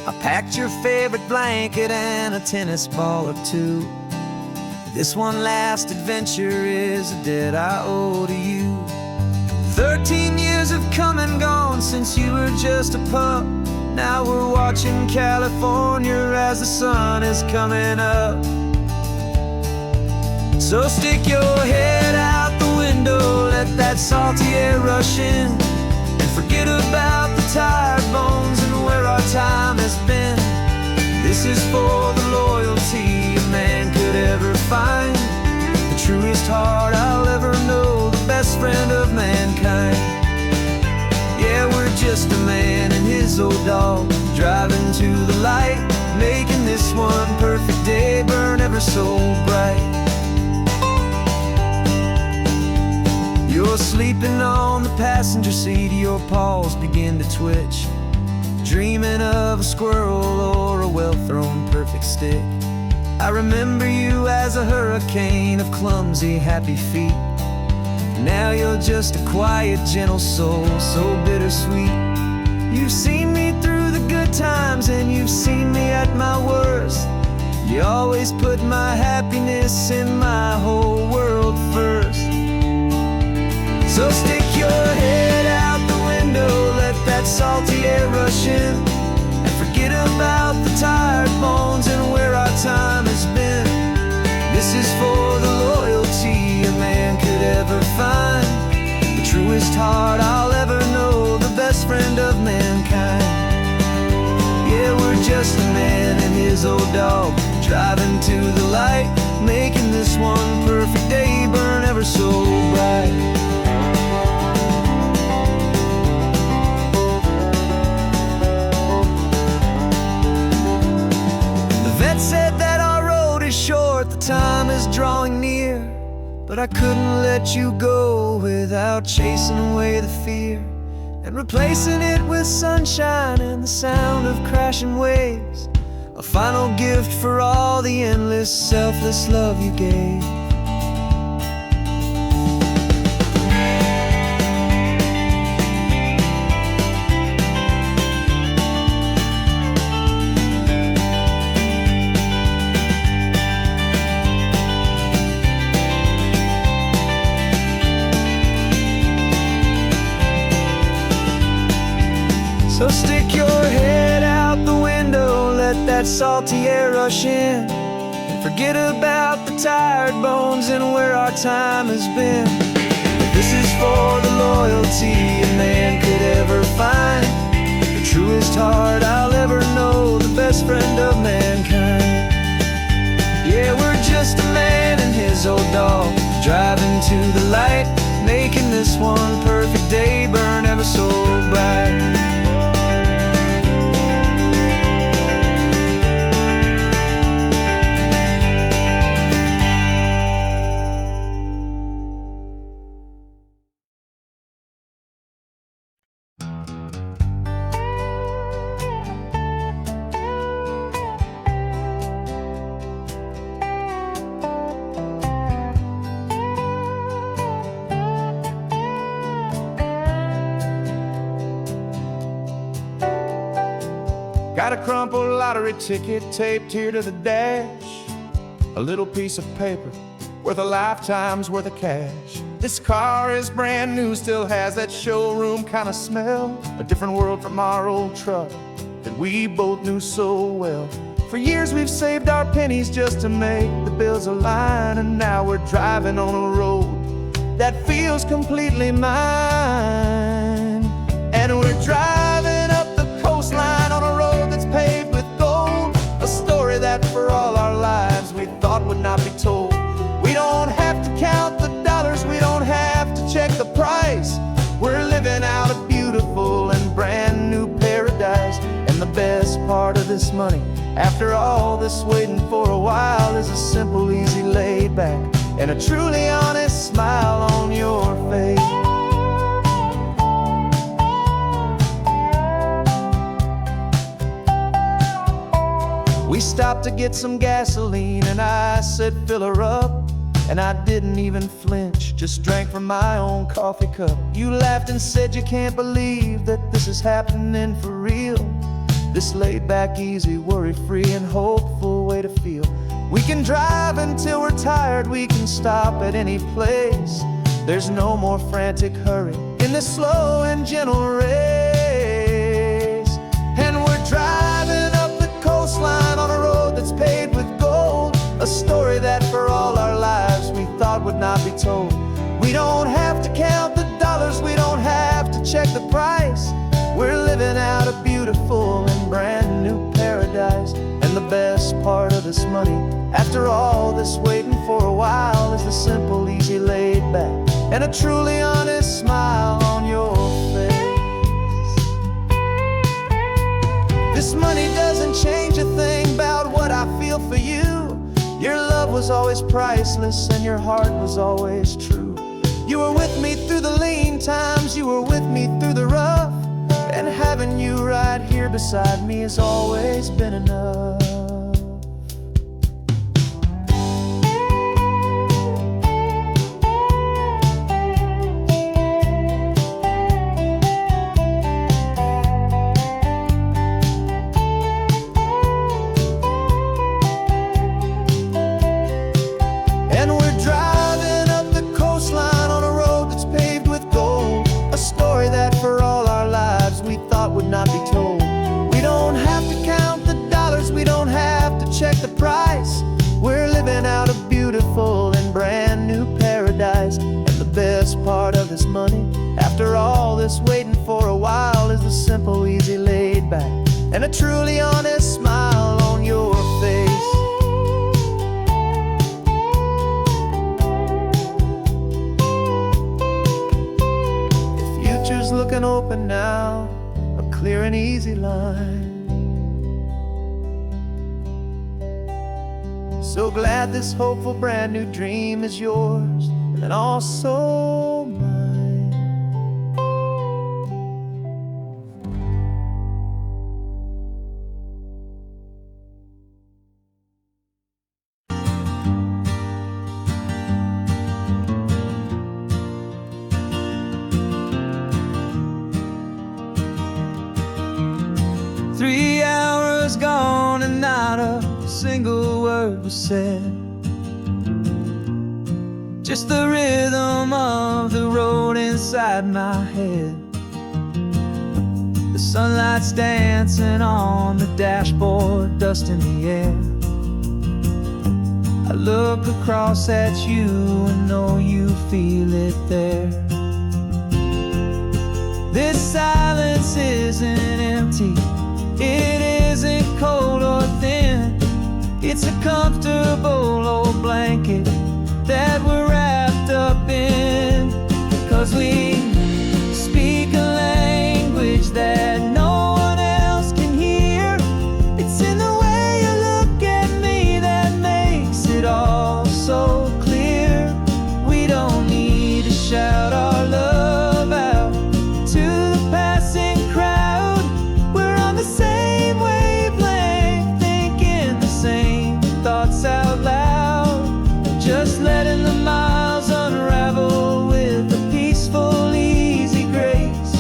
I packed your favorite blanket and a tennis ball or two. This one last adventure is a debt I owe to you. 13 years have come and gone since you were just a pup. Now we're watching California as the sun is coming up. So stick your head out the window, let that salty air rush in, and forget about the tired bones and where our time has been. This is for the loyalty a man could ever find, the truest heart I'll ever know, the best friend of mankind. Yeah, we're just a man and his old dog, driving to the light, making this one perfect day burn ever so bright. You're sleeping on the passenger seat, your paws begin to twitch, dreaming of a squirrel or a well-thrown perfect stick. I remember you as a hurricane of clumsy, happy feet. Now you're just a quiet, gentle soul, so bittersweet. You've seen me through the good times and you've seen me at my worst. You always put my happiness in my whole world first. So stick your head out the window, let that salty air rush in, and forget about the tired bones and where our time has been. This is for the loyalty a man could ever find, the truest heart I'll ever know, the best friend of mankind. Yeah, we're just a man and his old dog, driving to the light, making this one perfect day burn ever so bright. Said that our road is short, the time is drawing near, but I couldn't let you go without chasing away the fear and replacing it with sunshine and the sound of crashing waves, a final gift for all the endless, selfless love you gave. So stick your head out the window, let that salty air rush in, and forget about the tired bones and where our time has been. This is for the loyalty a man could ever find, the truest heart I'll ever know, the best friend of mankind. Yeah, we're just a man and his old dog, driving to the light, making this one perfect day burn ever so bright. Got a crumpled lottery ticket taped here to the dash, a little piece of paper worth a lifetime's worth of cash. This car is brand new, still has that showroom kind of smell, a different world from our old truck that we both knew so well. For years we've saved our pennies just to make the bills align, and now we're driving on a road that feels completely mine. And we're driving up the coastline on a road that's paved with gold, a story that for all our lives we thought would not be told. We don't have to count the dollars, we don't have to check the price. We're living out a beautiful and brand new paradise. And the best part of this money, after all this waiting for a while, is a simple, easy laid back and a truly honest smile on your face. We stopped to get some gasoline and I said fill her up. And I didn't even flinch, just drank from my own coffee cup. You laughed and said you can't believe that this is happening for real. This laid back, easy, worry-free and hopeful way to feel. We can drive until we're tired, we can stop at any place. There's no more frantic hurry in this slow and gentle race. And we're driving up the coastline on a road that's paved with gold, a story that for all our lives we thought would not be told. We don't have to count the dollars, we don't have to check the price. We're living out a beautiful and brand new paradise. And the best part of this money, after all this waiting for a while, is the simple, easy, laid back, and a truly honest smile on your face. This money doesn't change a thing about what I feel for you. Your love was always priceless and your heart was always true. You were with me through the lean times, you were with me through the rough, and having you right here beside me has always been enough. And we're driving up the coastline on a road that's paved with gold, a story that for all our lives we thought would not be told. We don't have to count the dollars, we don't have to check the price. We're living out a beautiful and brand new paradise. And the best part of this money, after all this waiting for a while, is the simple, easy, laid back, and a truly honest smile on your face. Future's looking open now, a clear and easy line. So glad this hopeful brand new dream is yours and also mine. Three hours gone and not a single word was said. Just the rhythm of the road inside my head. The sunlight's dancing on the dashboard, dust in the air. I look across at you and know you feel it there. This silence isn't empty, it isn't cold or thin. It's a comfortable old blanket that we're wrapped up in. 'Cause we speak a language that no one else can hear. It's in the way you look at me that makes it all so clear. We don't need to shout our love out to the passing crowd. We're on the same wavelength, thinking the same thoughts out loud. Just letting the miles unravel with a peaceful, easy grace.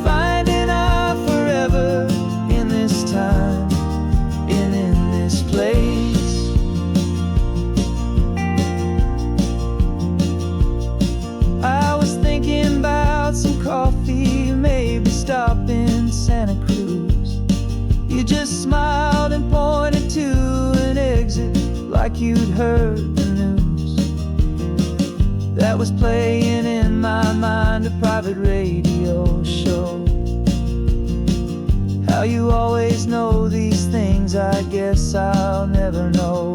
Finding our forever in this time and in this place. I was thinking about some coffee, maybe stop in Santa Cruz. You just smiled and pointed to an exit like you'd heard the news. That was playing in my mind, a private radio show. How you always know these things, I guess I'll never know.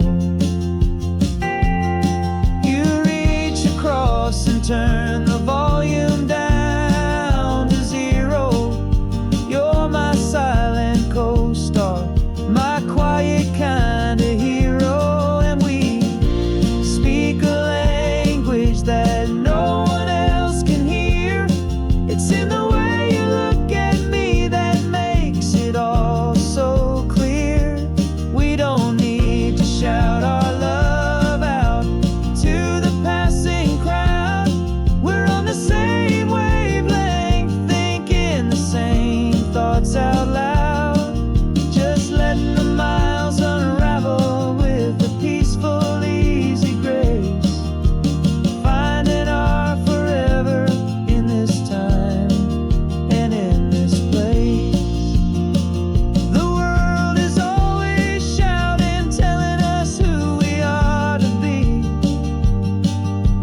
You reach across and turn the volume down to zero. You're my silent co-star, my quiet kind of hero. And we speak a language that no one else can hear. It's in the way you look at me that makes it all so clear. We don't need to shout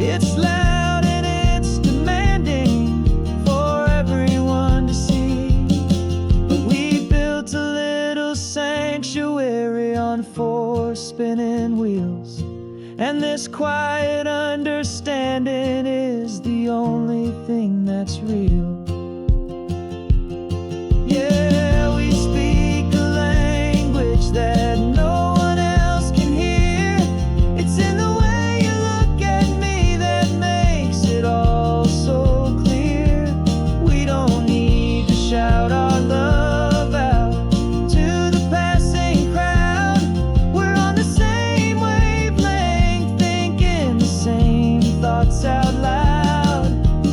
It's loud and it's demanding for everyone to see. But we built a little sanctuary on 4 spinning wheels, and this quiet understanding is the only thing that's real. Yeah, we speak a language that no one else can hear. It's in the way you look at me that makes it all so clear. We don't need to shout our love out to the passing crowd. We're on the same wavelength, thinking the same thoughts out loud.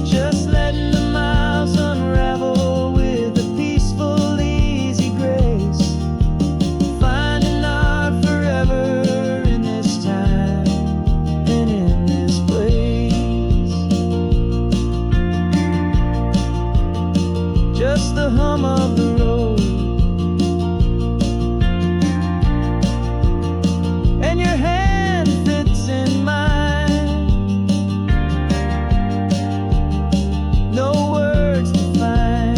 Just letting the miles unravel with a peaceful, easy grace. Finding our forever in this time and in this place. Just the hum of the road and your hand fits in mine. No words to find.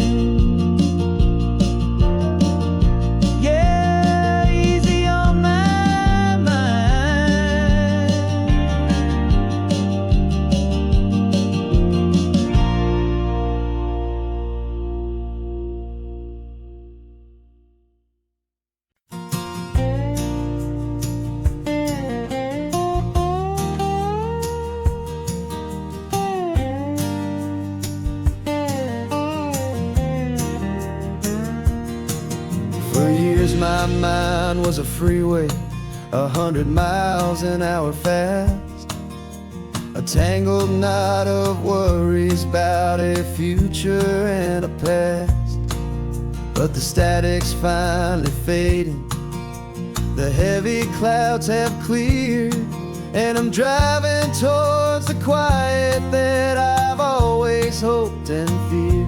Yeah, easy on my mind. For years my mind was a freeway, 100 miles an hour fast. A tangled knot of worries about a future and a past. But the static's finally fading, the heavy clouds have cleared, and I'm driving towards the quiet that I've always hoped and feared.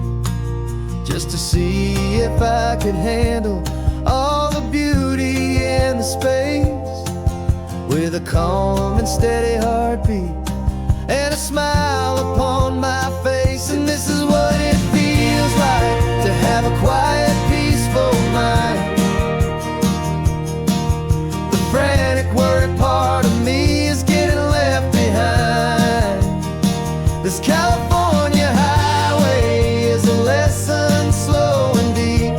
Just to see if I could handle all the beauty and the space, with a calm and steady heartbeat and a smile upon my face. And this is what it feels like to have a quiet, peaceful mind. The frantic, worried part of me is getting left behind. This California highway is a lesson slow and deep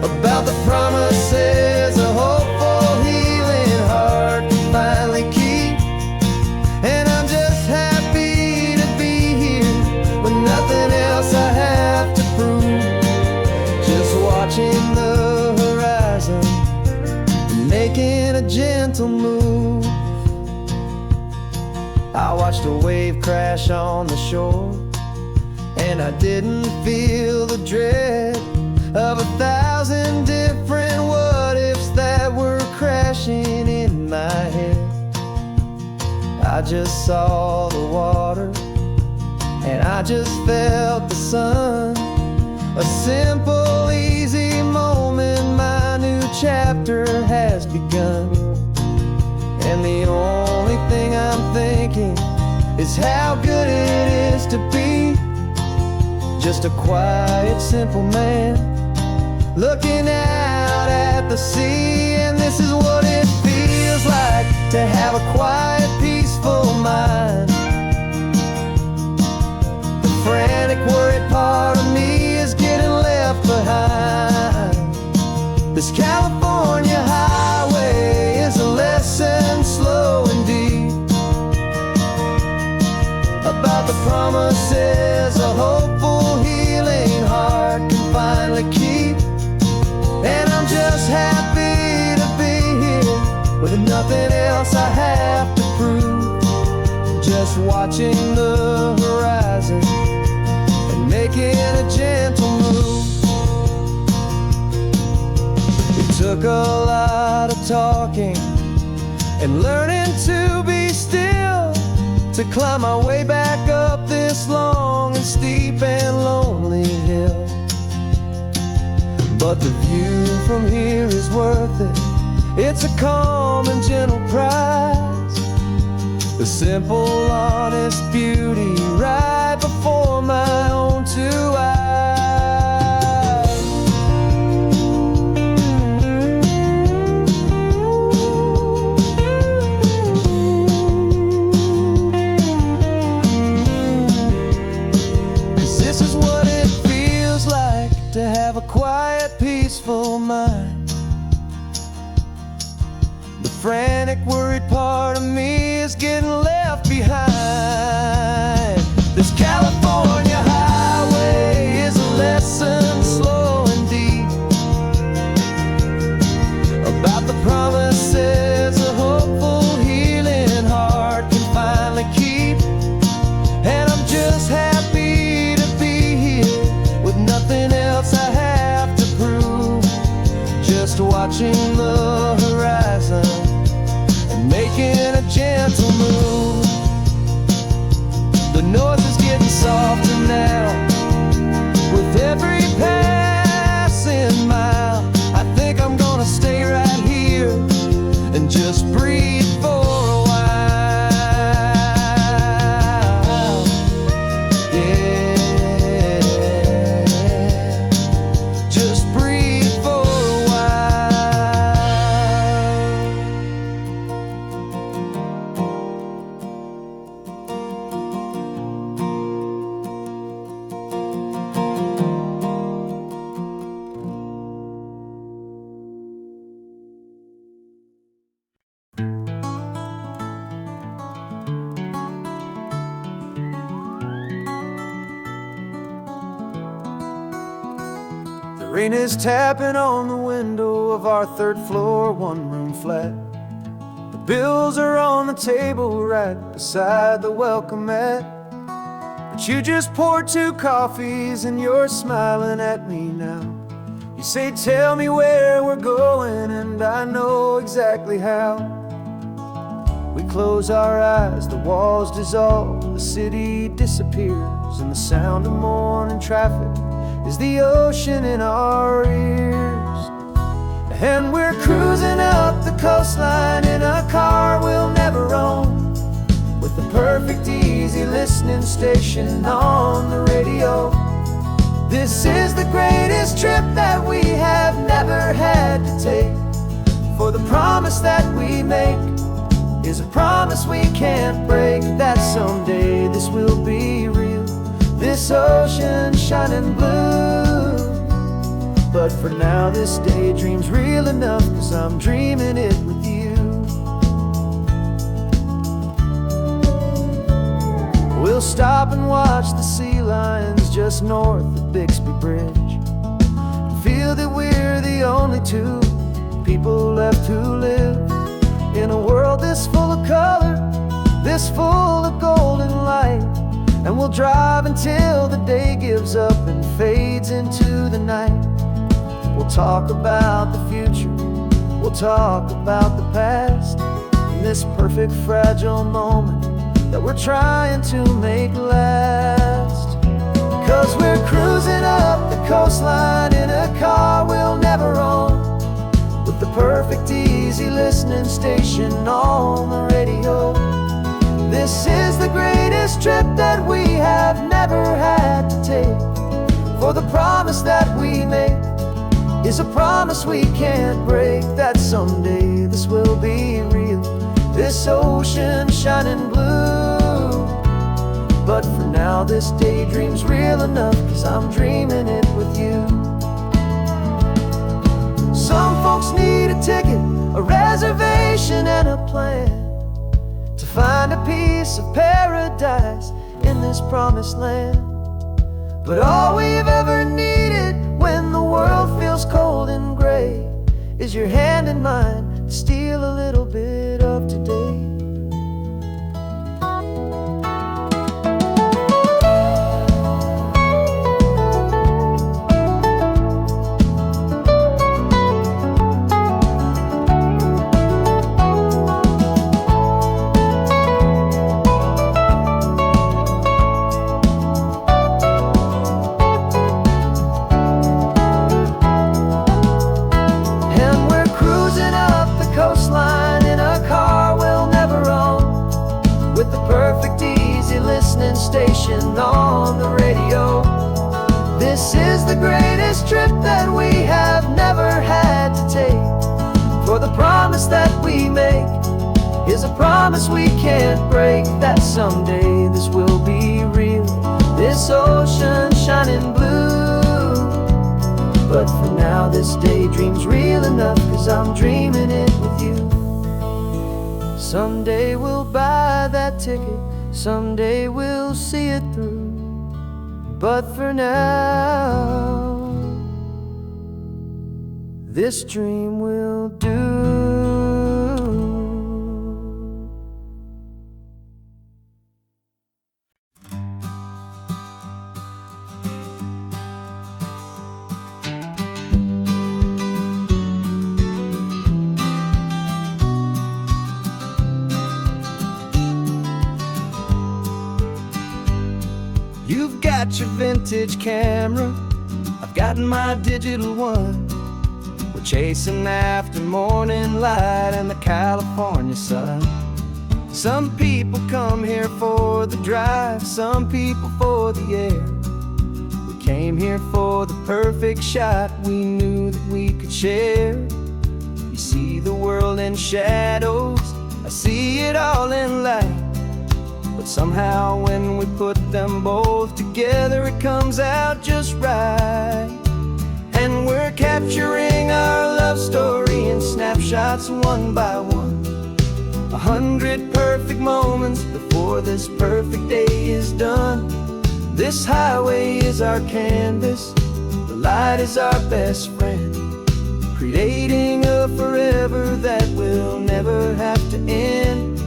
about the promises a hopeful, healing heart can finally keep. And I'm just happy to be here with nothing else I have to prove. Just watching the horizon and making a gentle move. I watched a wave crash on the shore, and I didn't feel the dread of 1,000 different what ifs that were crashing in my head. I just saw the water and I just felt the sun. A simple, easy moment, my new chapter has begun. And the only thing I'm thinking is how good it is to be just a quiet, simple man looking out at the sea. And this is what it feels like to have a quiet, peaceful mind. The frantic, worried part of me is getting left behind. This California highway is a lesson slow and deep about the promises a hopeful, healing heart can finally keep. And I'm just happy to be here with nothing else I have to prove. Just watching the horizon and making a gentle move. It took a lot of talking and learning to be still to climb my way back up this long and steep and lonely hill. But the view from here is worth it. It's a calm and gentle prize The simple, honest beauty right before my own two eyes. Cause this is what it feels like to have a quiet, peaceful mind. The frantic, worried part of me is getting left behind. This California highway is a lesson slow and deep about the promises a hopeful, healing heart can finally keep. And I'm just happy to be here with nothing else I have to prove. Just watching the horizon and making a gentle move. The noise is getting softer now with every passing mile. I think I'm gonna stay right here and just breathe for a while. Yeah, just breathe for a while. The rain is tapping on the window of our third floor, one-room flat. The bills are on the table right beside the welcome mat. But you just poured 2 coffees and you're smiling at me now. You say, tell me where we're going, and I know exactly how. We close our eyes, the walls dissolve, the city disappears, and the sound of morning traffic is the ocean in our ears. And we're cruising up the coastline in a car we'll never own, with the perfect easy listening station on the radio. This is the greatest trip that we have never had to take, for the promise that we make is a promise we can't break, that someday this will be real, this ocean shining blue. But for now this daydream's real enough, cause I'm dreaming it with you. We'll stop and watch the sea lions just north of Bixby Bridge, and feel that we're the only 2 people left who live in a world this full of color, this full of golden light. And we'll drive until the day gives up and fades into the night. We'll talk about the future, we'll talk about the past, in this perfect fragile moment that we're trying to make last. Cause we're cruising up the coastline in a car we'll never own, with the perfect easy listening station on the radio. This is the greatest trip that we have never had to take, for the promise that we make is a promise we can't break, that someday this will be real, this ocean shining blue. But for now this daydream's real enough, cause I'm dreaming it with you. Some folks need a ticket, a reservation and a plan to find a piece of paradise in this promised land. But all we've ever needed when the world feels cold and gray is your hand in mine to steal a little bit of today. Coastline in a Promise we can't break, that someday this will be real, this ocean shining blue. But for now this daydream's real enough, 'cause I'm dreaming it with you. Someday we'll buy that ticket, someday we'll see it through. But for now, this dream will do. You've got your vintage camera, I've got my digital one. We're chasing after morning light and the California sun. Some people come here for the drive, some people for the air. We came here for the perfect shot we knew that we could share. You see the world in shadows, I see it all in light. But somehow when we put them both together, it comes out just right. And we're capturing our love story in snapshots one by one. 100 perfect moments before this perfect day is done. This highway is our canvas, the light is our best friend, creating a forever that will never have to end.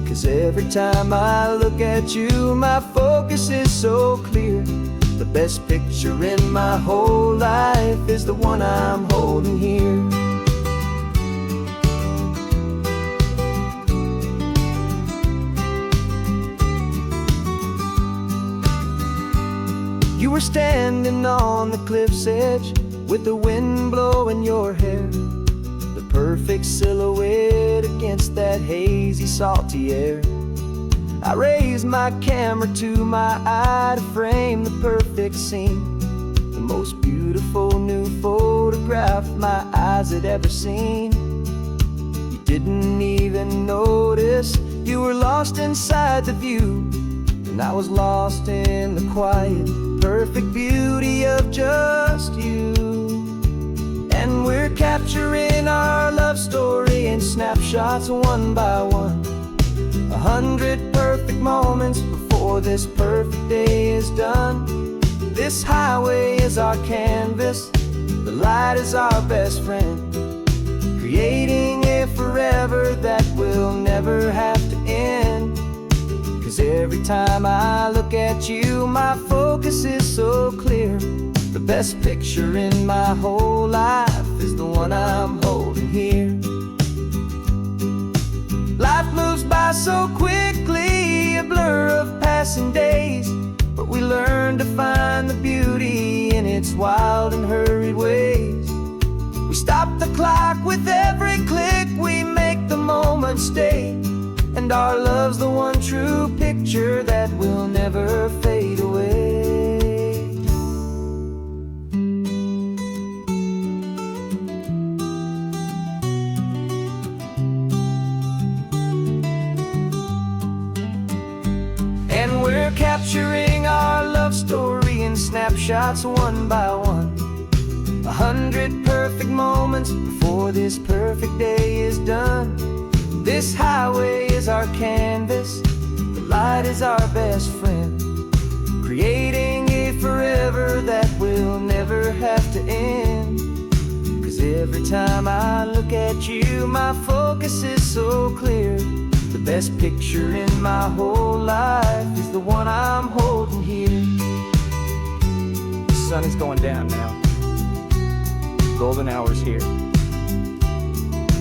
'Cause every time I look at you, my focus is so clear. The best picture in my whole life is the one I'm holding here. You were standing on the cliff's edge with the wind blowing your hair, the perfect silhouette against that hazy, salty air. I raised my camera to my eye to frame the perfect scene, the most beautiful new photograph my eyes had ever seen. You didn't even notice, you were lost inside the view, and I was lost in the quiet, perfect beauty of just you. And we're capturing our love story in snapshots one by one. 100 perfect moments before this perfect day is done. This highway is our canvas, the light is our best friend, creating a forever that will never have to end. 'Cause every time I look at you, my focus is so clear. The best picture in my whole life is the one I'm holding here. Life moves by so quickly, a blur of passing days, but we learn to find the beauty in its wild and hurried ways. We stop the clock with every click, we make the moment stay, and our love's the one true picture that will never fade away. And we're capturing our love story in snapshots one by one. 100 perfect moments before this perfect day is done. This highway is our canvas, the light is our best friend, creating a forever that will never have to end. 'Cause every time I look at you, my focus is so clear. The best picture in my whole life is the one I'm holding here. The sun is going down now. Golden hour's here.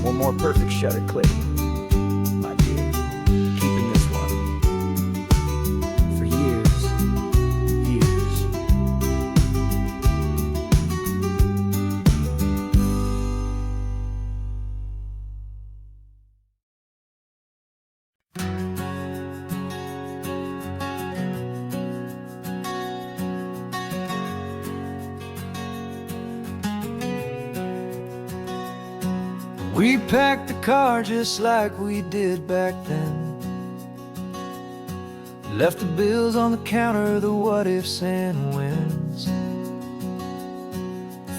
One more perfect shutter click, my dear. Keeping this one for years, years. We packed the car just like we did back then. Left the bills on the counter, the what ifs and whens.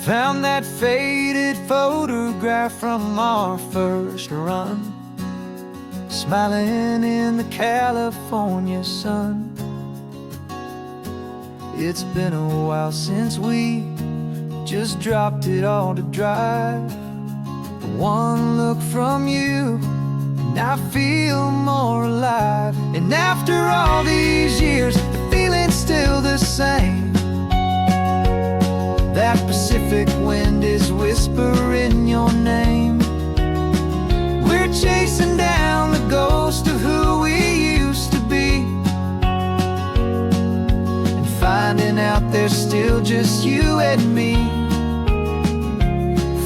Found that faded photograph from our first run, smiling in the California sun. It's been a while since we just dropped it all to drive. One look from you and I feel more alive. And after all these years, the feeling's still the same. That Pacific wind is whispering your name. We're chasing down the ghost of who we used to be, and finding out there's still just you and me.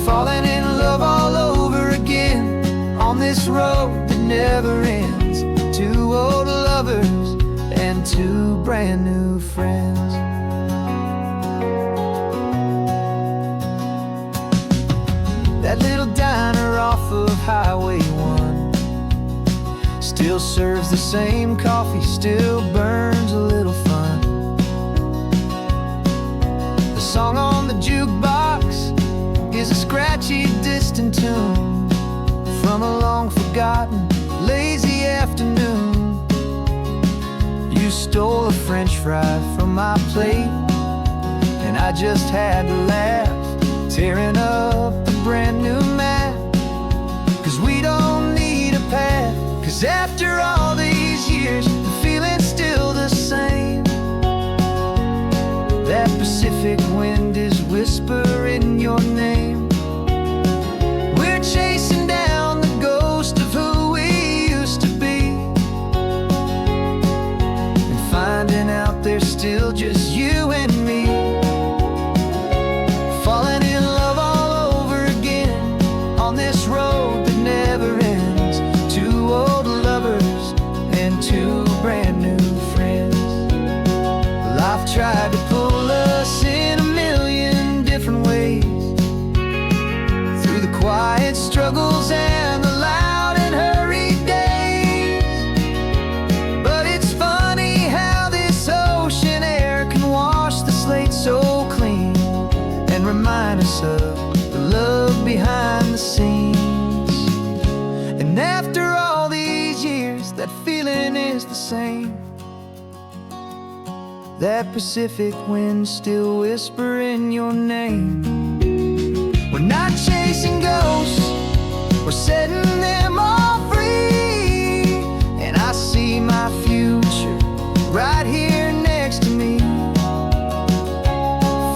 Falling in love all over again on this road that never ends. Two old lovers and two brand new friends. That little diner off of Highway 1 still serves the same coffee, still burns a little fun. The song on the jukebox is a scratchy, distant tune from a long-forgotten, lazy afternoon. You stole a French fry from my plate, and I just had to laugh, tearing up the brand new map. 'Cause we don't need a path, 'cause after all these years, the feeling's still the same. That Pacific wind is whispering your name. We're chasing down the ghost of who we used to be, and finding out there's still just you and me. Falling in love all over again on this road that never ends. Two old lovers and two brand new friends. Well, I've tried to pull us in a million different ways, through the quiet struggles and the loud and hurried days. But it's funny how this ocean air can wash the slate so clean, and remind us of the love behind the scenes. And after all these years, that feeling is the same. That Pacific wind still whispering your name. We're not chasing ghosts, we're setting them all free. And I see my future right here next to me.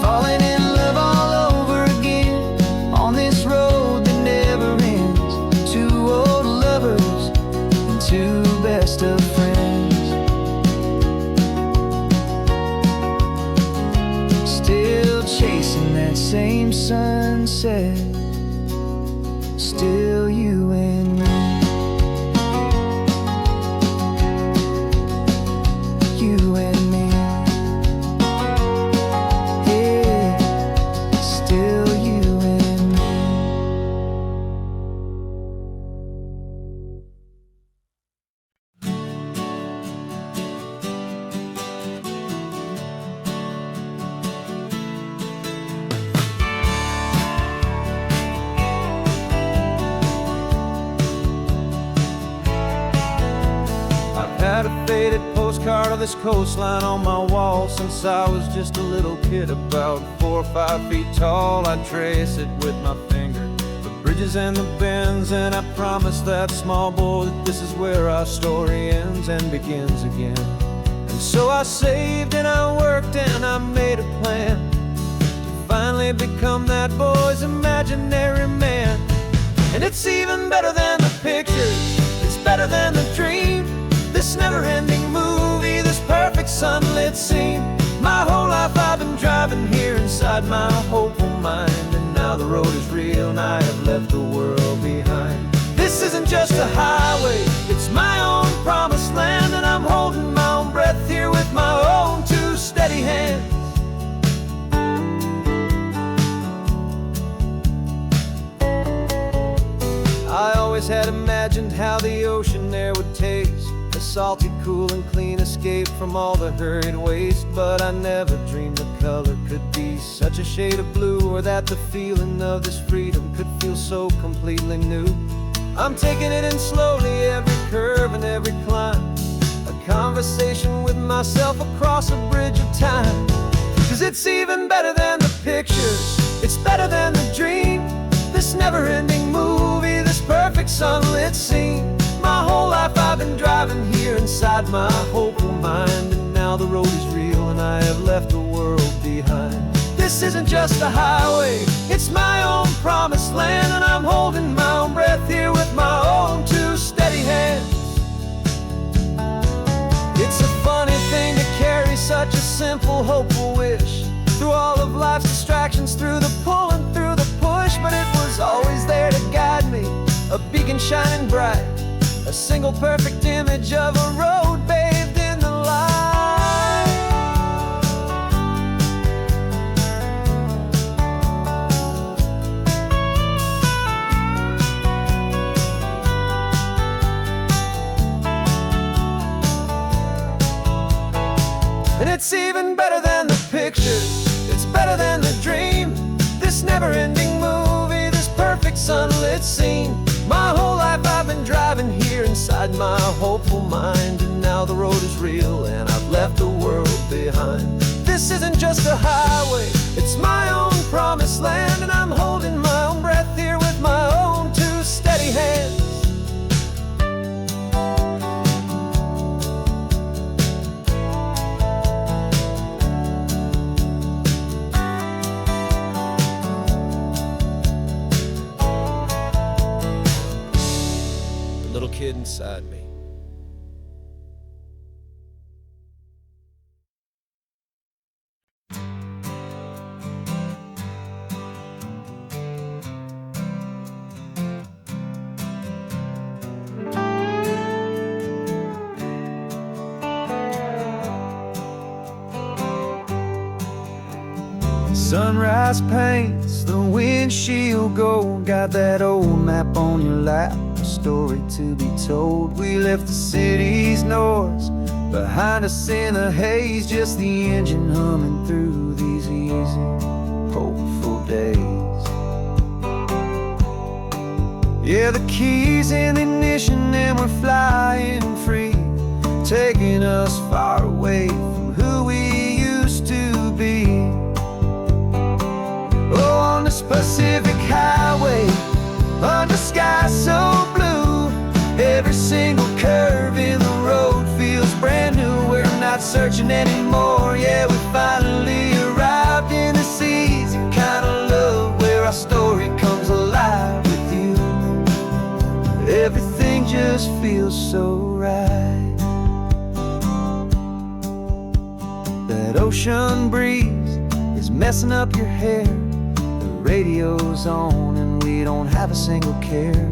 Falling in love all over again on this road that never ends. Two old lovers and two best of friends. Still chasing that same sunset, still you and me. You and me. Yeah, still you and me. Had a faded postcard of this coastline on my wall since I was just a little kid, about 4 or 5 feet tall. I'd trace it with my finger, the bridges and the bends, and I promised that small boy that this is where our story ends and begins again. And so I saved and I worked and I made a plan to finally become that boy's imaginary man. And it's even better than the pictures, it's better than the dream. This never-ending movie, this perfect sunlit scene. My whole life I've been driving here inside my hopeful mind, and now the road is real and I have left the world behind. This isn't just a highway, it's my own promised land, and I'm holding my own breath here with my own two steady hands. how the ocean air would taste, a salty, cool, and clean escape from all the hurried waste. But I never dreamed the color could be such a shade of blue, or that the feeling of this freedom could feel so completely new. I'm taking it in slowly, every curve and every climb, a conversation with myself across a bridge of time. 'Cause it's even better than the pictures, it's better than the dream, this never-ending movie, this perfect sunlit scene. My whole life I've been driving here inside my hopeful mind, and now the road is real and I have left the world behind. This isn't just a highway, it's my own promised land, and I'm holding my own breath here with my own two steady hands. It's a funny thing to carry such a simple, hopeful wish through all of life's distractions, through the pull and through the push. But it was always there to guide me, a beacon shining bright, a single perfect image of a road bathed in the light. And it's even better than the pictures, it's better than the dream, this never-ending movie, this perfect sunlit scene. My whole life I've been driving here inside my hopeful mind, and now the road is real and I've left the world behind. This isn't just a highway, it's my own promised land, and I'm holding my own breath here with my own two steady hands. Little kid inside me. Sunrise paints the windshield gold, got that old map on your lap, story to be told. We left the city's noise behind us in the haze, just the engine humming through these easy, hopeful days. Yeah, the keys in the ignition and we're flying free, taking us far away from who we used to be. Oh, on this Pacific highway, under sky so blue, every single curve in the road feels brand new. We're not searching anymore, yeah, we finally arrived in this easy kind of love, where our story comes alive with you. Everything just feels so right. That ocean breeze is messing up your hair, radio's on and we don't have a single care.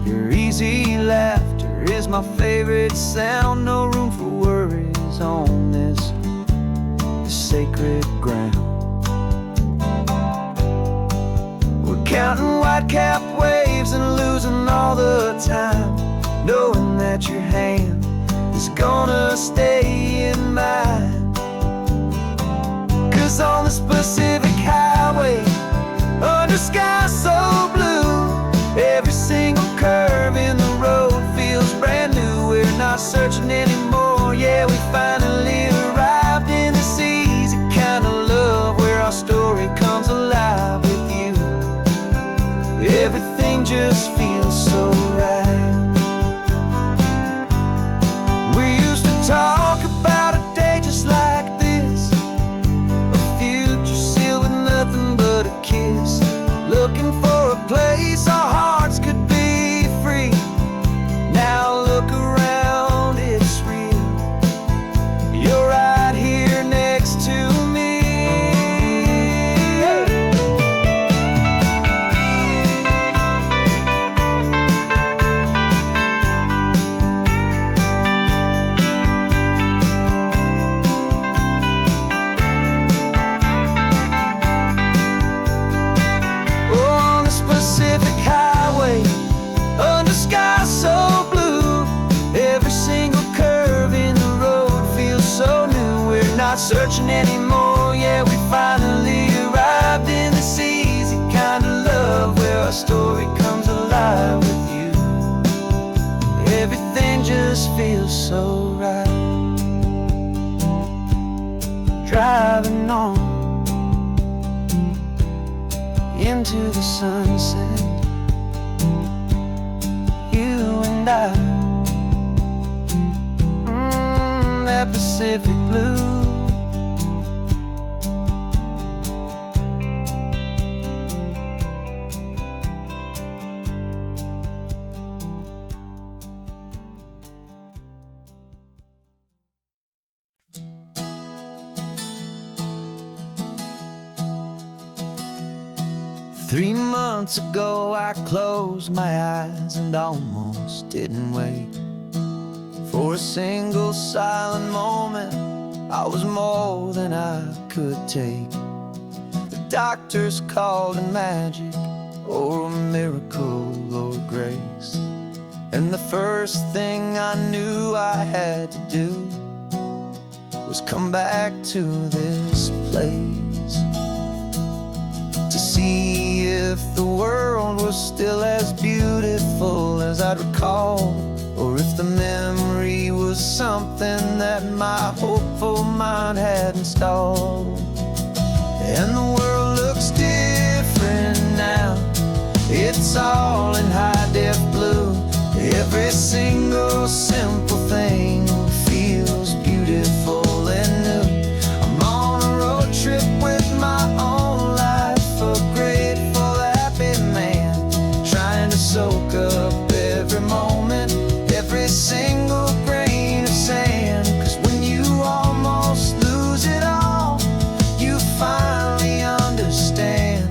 Your easy laughter is my favorite sound, no room for worries on this sacred ground. We're counting white-capped waves and losing all the time, knowing that your hand is gonna stay in mine. 'Cause on this Pacific highway, under sky so blue, every single curve in the road feels brand new. We're not searching anymore, yeah, we finally arrived in this easy kind of love, where our story comes alive with you. Everything just feels so right. We used to talk about a day just like this, a future sealed with nothing but a kiss, looking for a place our hearts could be free. Now look around, it's searching anymore. Yeah, we finally arrived in this easy kind of love where our story comes alive with you. Everything just feels so right. Driving on into the sunset, you and I, that Pacific blue. Three months ago I closed my eyes and almost didn't wait for a single silent moment. I was more than I could take. The doctors called it magic, or a miracle, or grace. And the first thing I knew I had to do was come back to this place, to see if the world was still as beautiful as I'd recall, or if the memory was something that my hopeful mind had installed. And the world looks different now, it's all in high-def blue. Every single simple thing feels beautiful and new. I'm on a road trip with my own life, a grateful, happy man, trying to soak up every moment, every single grain of sand. 'Cause when you almost lose it all, you finally understand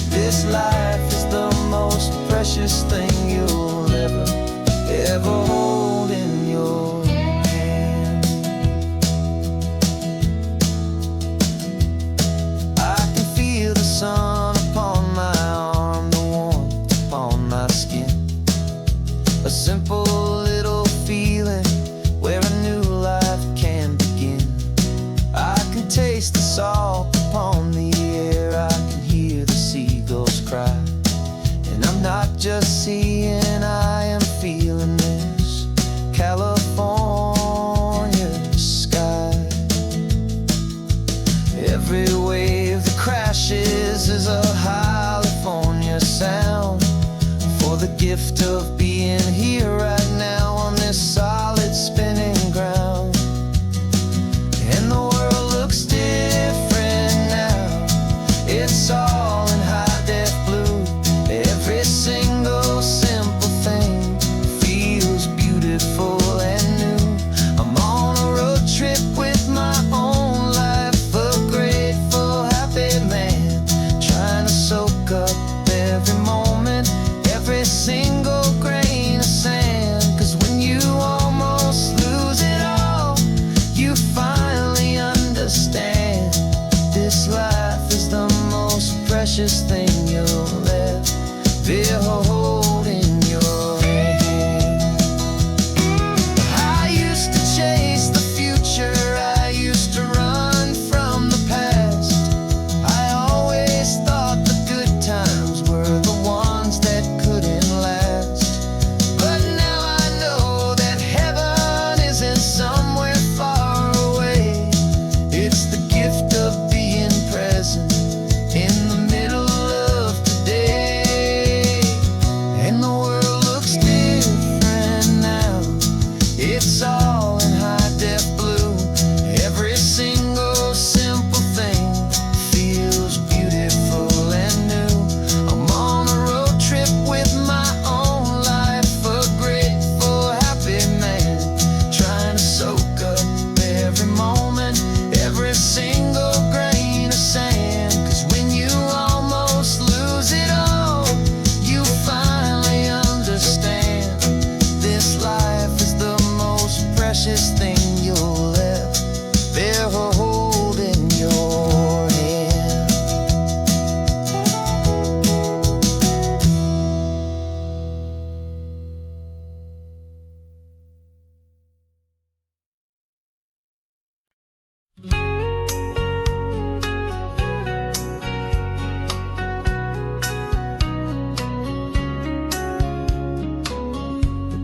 this life is the most precious thing you'll ever hold in your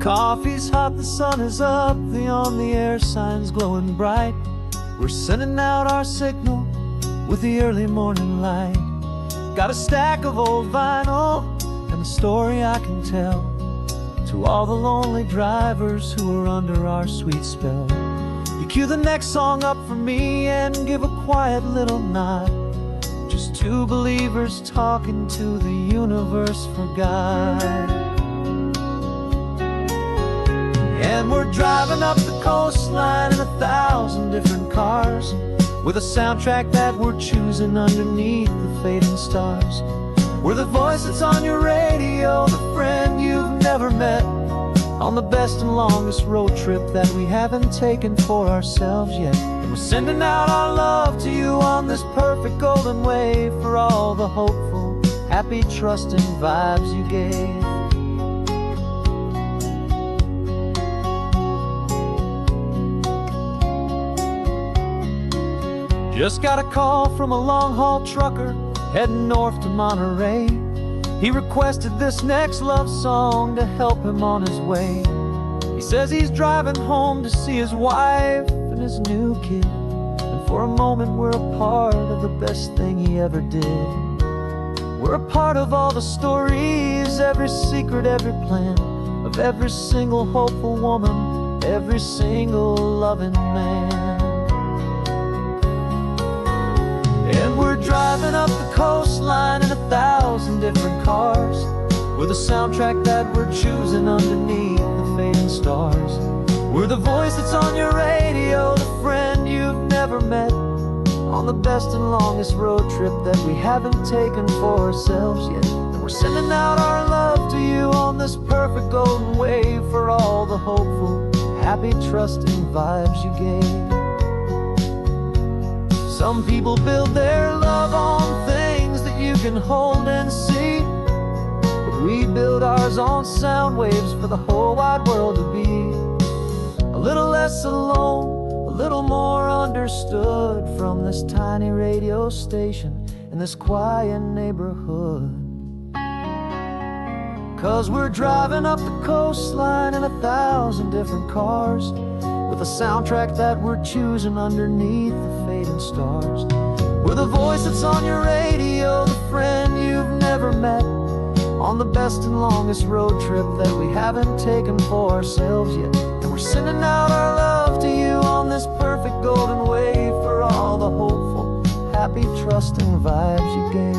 Coffee's hot, the sun is up, the on the air sign's glowing bright. We're sending out our signal with the early morning light. Got a stack of old vinyl and a story I can tell to all the lonely drivers who are under our sweet spell. You cue the next song up for me and give a quiet little nod. Just two believers talking to the universe for God. And we're driving up the coastline in 1,000 different cars, with a soundtrack that we're choosing underneath the fading stars. We're the voice that's on your radio, the friend you've never met, on the best and longest road trip that we haven't taken for ourselves yet. And we're sending out our love to you on this perfect golden wave for all the hopeful, happy, trusting vibes you gave. Just got a call from a long-haul trucker heading north to Monterey. He requested this next love song to help him on his way. He says he's driving home to see his wife and his new kid, and for a moment we're a part of the best thing he ever did. We're a part of all the stories, every secret, every plan, of every single hopeful woman, every single loving man. And we're driving up the coastline in 1,000 different cars, with a soundtrack that we're choosing underneath the fading stars. We're the voice that's on your radio, the friend you've never met, on the best and longest road trip that we haven't taken for ourselves yet. And we're sending out our love to you on this perfect golden wave for all the hopeful, happy, trusting vibes you gave. Some people build their love on things that you can hold and see, but we build ours on sound waves for the whole wide world to be a little less alone, a little more understood from this tiny radio station in this quiet neighborhood. 'Cause we're driving up the coastline in 1,000 different cars, with a soundtrack that we're choosing underneath the fading stars. We're the voice that's on your radio, the friend you've never met, on the best and longest road trip that we haven't taken for ourselves yet. And we're sending out our love to you on this perfect golden wave for all the hopeful, happy, trusting vibes you gave.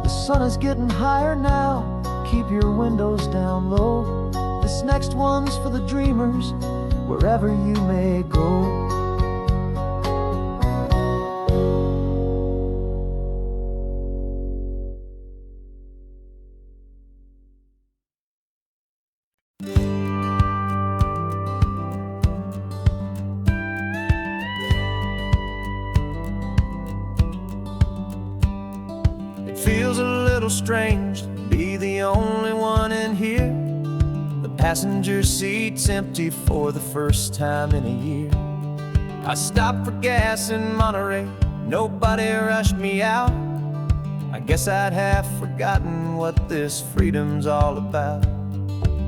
The sun is getting higher now, keep your windows down low. This next one's for the dreamers, wherever you may go. It feels a little strange to be the only one in here. The passenger seat's empty for the first time in a year. I stopped for gas in Monterey, nobody rushed me out. I guess I'd half forgotten what this freedom's all about.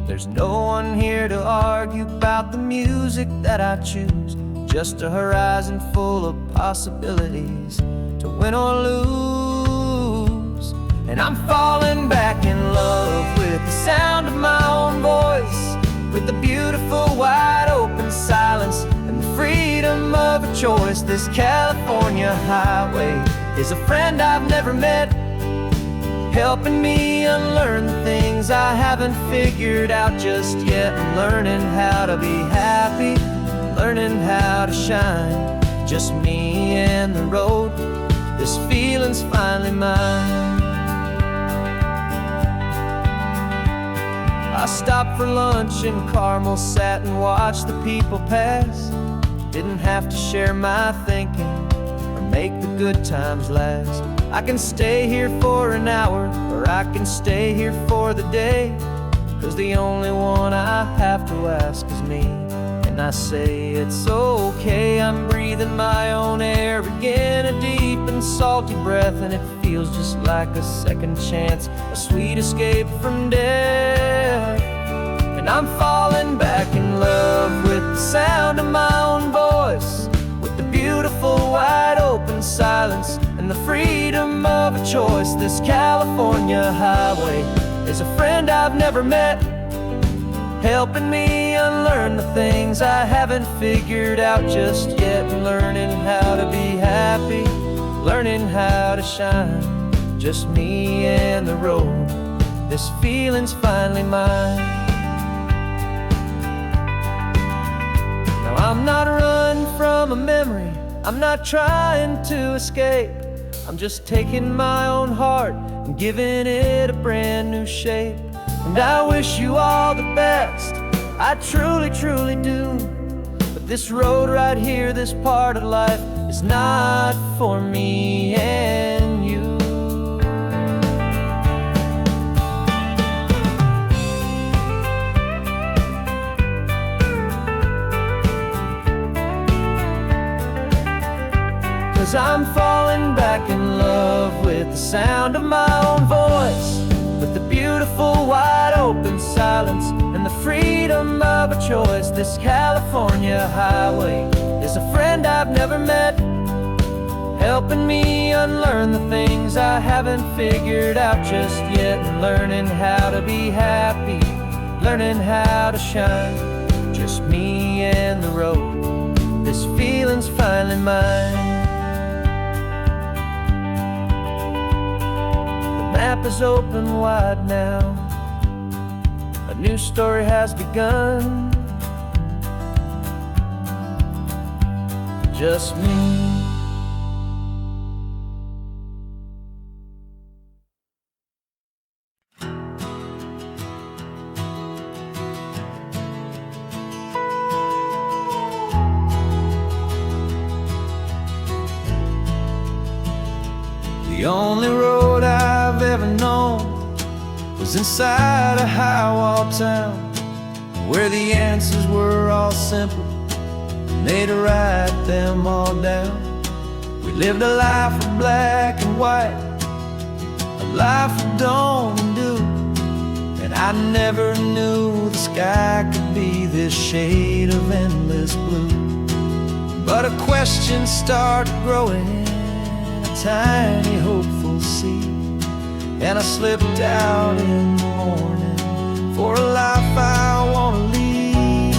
There's no one here to argue about the music that I choose, just a horizon full of possibilities to win or lose. And I'm falling back in love with the sound of my own voice, with the beautiful wide open silence and the freedom of a choice. This California highway is a friend I've never met, helping me unlearn the things I haven't figured out just yet. I'm learning how to be happy, learning how to shine, just me and the road. This feeling's finally mine. I stopped for lunch in Carmel, sat and watched the people pass. Didn't have to share my thinking or make the good times last. I can stay here for an hour, or I can stay here for the day, 'cause the only one I have to ask is me, and I say it's okay. I'm breathing my own air again, a deep and salty breath, and it feels just like a second chance, a sweet escape from death. And I'm falling back in love with the sound of my own voice, with the beautiful wide open silence and the freedom of a choice. This California highway is a friend I've never met, helping me unlearn the things I haven't figured out just yet, and learning how to be happy, learning how to shine, just me and the road. This feeling's finally mine. Now I'm not running from a memory, I'm not trying to escape. I'm just taking my own heart and giving it a brand new shape. And I wish you all the best, I truly, truly do. But this road right here, this part of life, is not for me and you. 'Cause I'm falling back in love with the sound of my own voice, with the beautiful wide open silence and the freedom of a choice. This California highway is a friend I've never met, helping me unlearn the things I haven't figured out just yet, and learning how to be happy, learning how to shine, just me and the road. This feeling's finally mine. The map is open wide now, a new story has begun, just me. The only road I've ever known was inside a high-wall town, where the answers were all simple, and they'd write them all down. We lived a life of black and white, a life of dawn and dew, and I never knew the sky could be this shade of endless blue. But a question started growing, tiny hopeful seed, and I slipped out in the morning for a life I want to lead.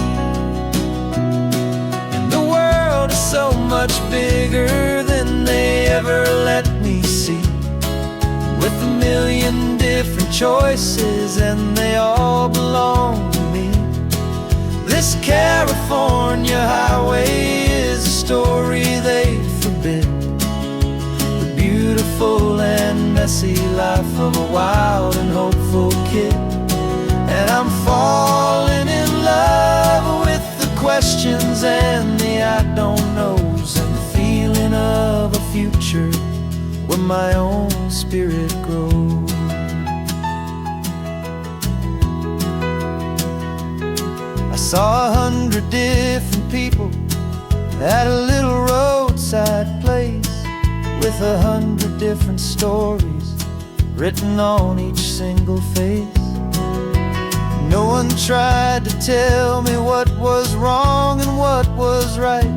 And the world is so much bigger than they ever let me see, with a million different choices and they all belong to me. This California highway is a story they forbid, beautiful and messy life of a wild and hopeful kid. And I'm falling in love with the questions and the I don't knows, and the feeling of a future where my own spirit grows. I saw 100 different people at a little roadside place, with 100 different stories written on each single face. No one tried to tell me what was wrong and what was right.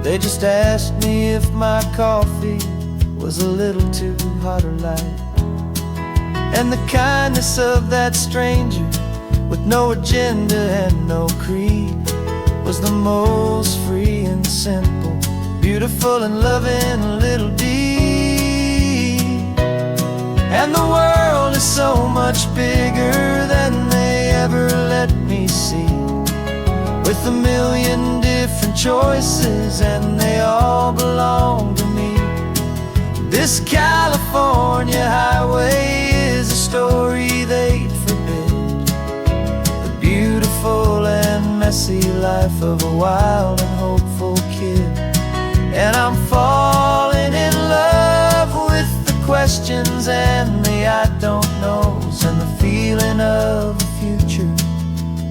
They just asked me if my coffee was a little too hot or light. And the kindness of that stranger, with no agenda and no creed, was the most free and simple, beautiful and loving little deed. And the world is so much bigger than they ever let me see, with a million different choices and they all belong to me. This California highway is a story they'd forbid, the beautiful and messy life of a wild and hopeful kid. And I'm falling in love with the questions and the I don't knows, and the feeling of the future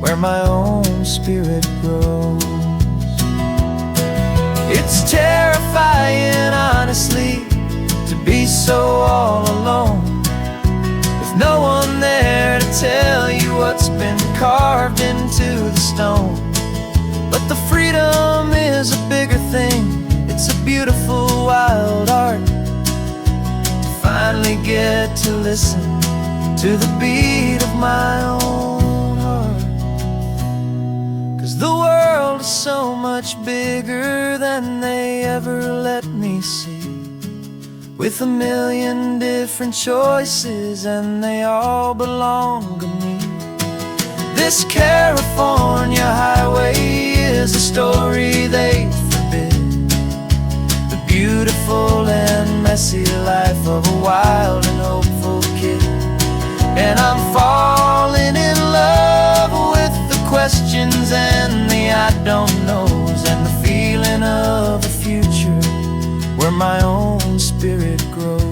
where my own spirit grows. It's terrifying, honestly, to be so all alone, with no one there to tell you what's been carved into the stone. But the freedom is a bigger thing. It's a beautiful wild art to finally get to listen to the beat of my own heart. 'Cause the world is so much bigger than they ever let me see, with a million different choices and they all belong to me. This California highway is a story they forbid, the beautiful and messy life of a wild and hopeful kid. And I'm falling in love with the questions and the I don't knows, and the feeling of a future where my own spirit grows.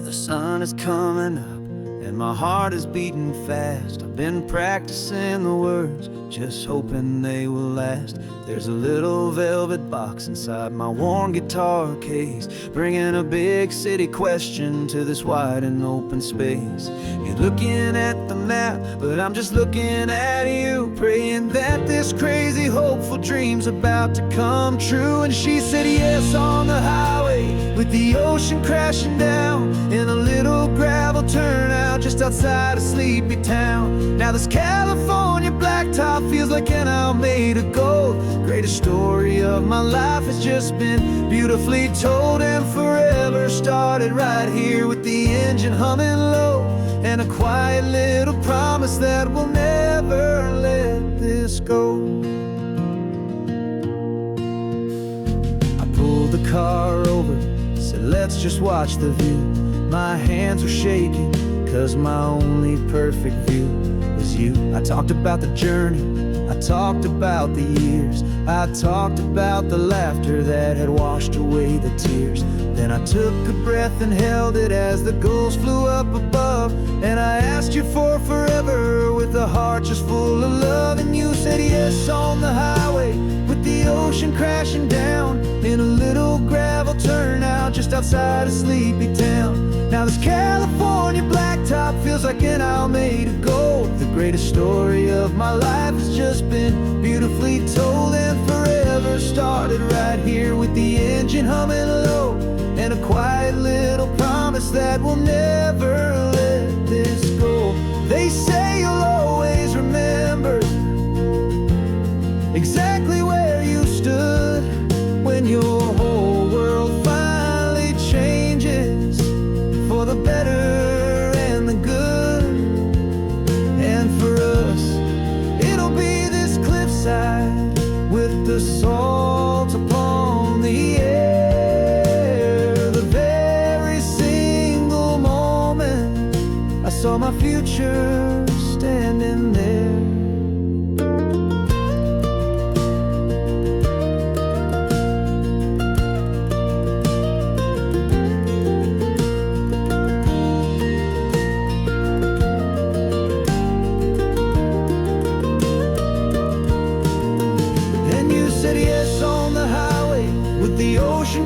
The sun is coming up and my heart is beating fast. I've been practicing the words, just hoping they will last. There's a little velvet box inside my worn guitar case, bringing a big city question to this wide and open space. You're looking at the map, but I'm just looking at you, praying that this crazy hopeful dream's about to come true. And she said yes on the highway, with the ocean crashing down in a little gravel turnout just outside a sleepy town. Now this California blacktop feels like an isle made of gold. Greatest story of my life has just been beautifully told, and forever started right here with the engine humming low, and a quiet little promise that we'll never let this go. I pulled the car over, said let's just watch the view. My hands were shaking, 'cause my only perfect view was you. I talked about the journey, I talked about the years, I talked about the laughter that had washed away the tears. Then I took a breath and held it as the gulls flew up above, and I asked you for forever with a heart just full of love. And you said yes on the highway, with the ocean crashing down in a little gravel turnout just outside a sleepy town. Now this California blacktop feels like an isle made of gold. The greatest story of my life has just been beautifully told, and forever started right here with the engine humming low, and a quiet little promise that we'll never let this go. They say you'll always remember exactly where you stood when your whole world finally changes for the better and the good. And for us, it'll be this cliffside with the salt upon the air. The very single moment I saw my future standing there.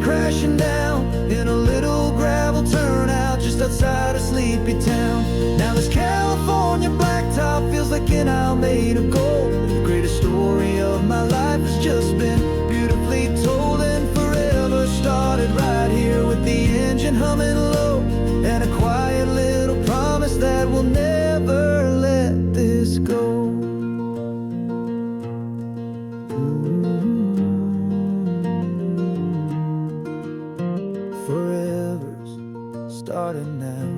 Crashing down in a little gravel turnout just outside a sleepy town. Now this California blacktop feels like an isle made of gold. The greatest story of my life has just been beautifully told, and forever started right here with the engine humming low, and a quiet little promise that we'll never let this go. Starting now,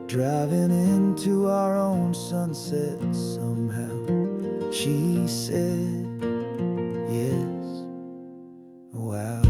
driving into our own sunset somehow. She said, yes, wow.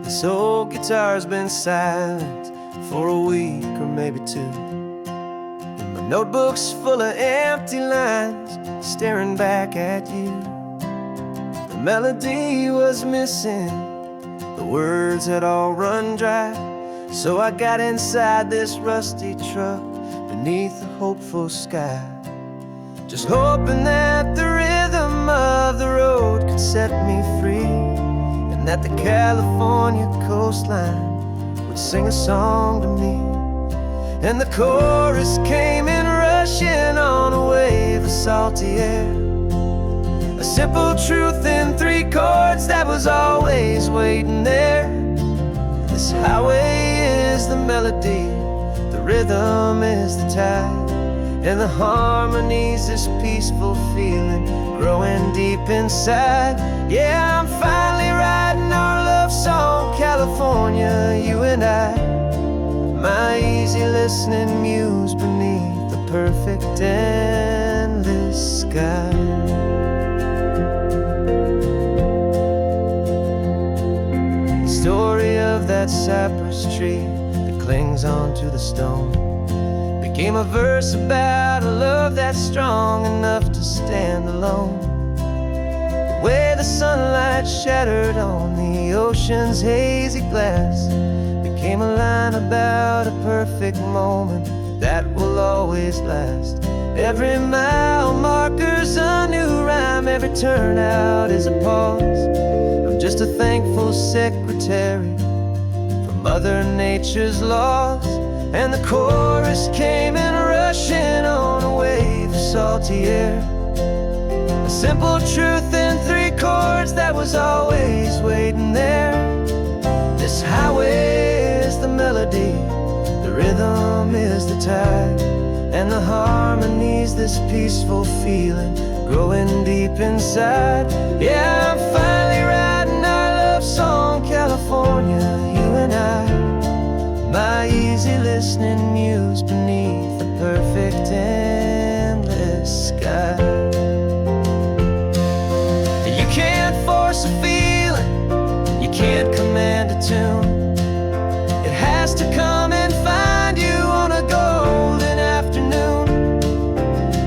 This old guitar's been silent for a week or maybe two, and my notebook's full of empty lines staring back at you. The melody was missing, the words had all run dry, so I got inside this rusty truck beneath a hopeful sky, just hoping that the rhythm of the road could set me free, that the California coastline would sing a song to me. And the chorus came in rushing on a wave of salty air, a simple truth in 3 chords that was always waiting there. This highway is the melody, the rhythm is the tide, and the harmony's this peaceful feeling growing deep inside. Yeah, I'm finally writing our love song, California, you and I, my easy listening muse beneath the perfect endless sky. The story of that cypress tree that clings onto the stone became a verse about a love that's strong enough to stand alone. The way the sunlight shattered on the ocean's hazy glass became a line about a perfect moment that will always last. Every mile marker's a new rhyme, every turnout is a pause. I'm just a thankful secretary for Mother Nature's laws. And the chorus came in rushing on a wave of salty air, a simple truth in 3 chords that was always waiting there. This highway is the melody, the rhythm is the tide, and the harmony's this peaceful feeling growing deep inside. Yeah, I'm finally writing our love song, California, you and I, my easy listening muse beneath the perfect endless sky. You can't force a feeling, you can't command a tune. It has to come and find you on a golden afternoon.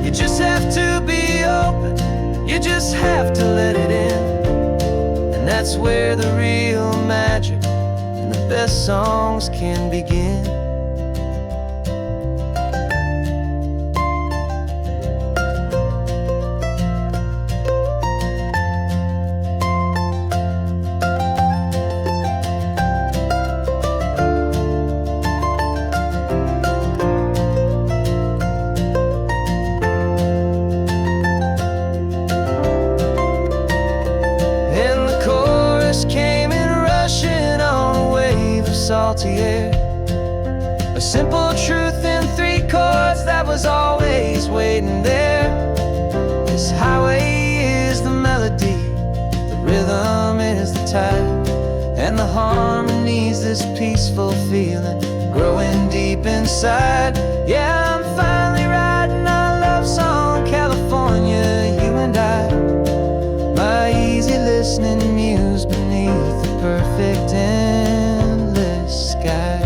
You just have to be open, you just have to let it in, and that's where the real magic, the best songs can begin. And the chorus came in rushing on a wave of salty air, a simple truth in 3 chords that was always waiting there. This highway is the melody, the rhythm is the tide, and the harmony's this peaceful feeling growing deep inside. Yeah, I'm finally writing our love song, California, you and I, my easy listening muse beneath the perfect endless sky.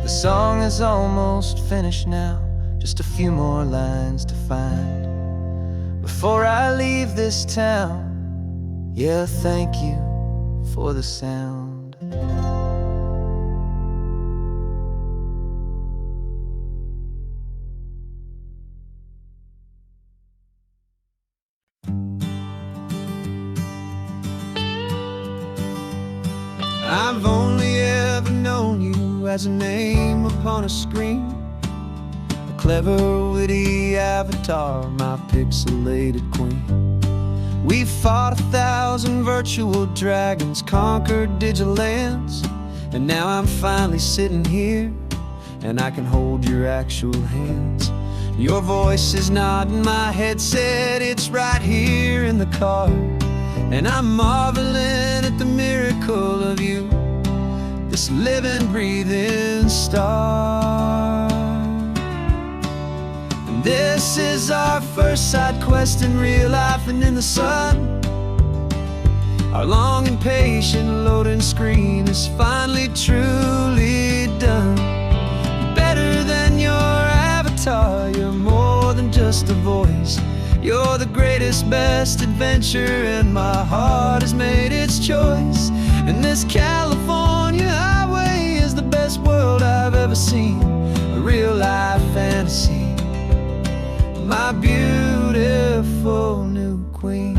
The song is almost finished now, just a few more lines to find before I leave this town. Yeah, thank you for the sound. I've only ever known you as a name upon a screen, a clever, witty avatar, my pixelated queen. We've fought 1,000 virtual dragons, conquered digital lands, and now I'm finally sitting here, and I can hold your actual hands. Your voice is not in my headset, it's right here in the car, and I'm marveling at the miracle of you, this living, breathing star. And this is our first side quest in real life and in the sun. Our long and patient loading screen is finally truly done. Better than your avatar, you're more than just a voice. You're the greatest, best adventure, and my heart has made its choice. And this California highway is the best world I've ever seen, a real life fantasy, my beautiful new queen.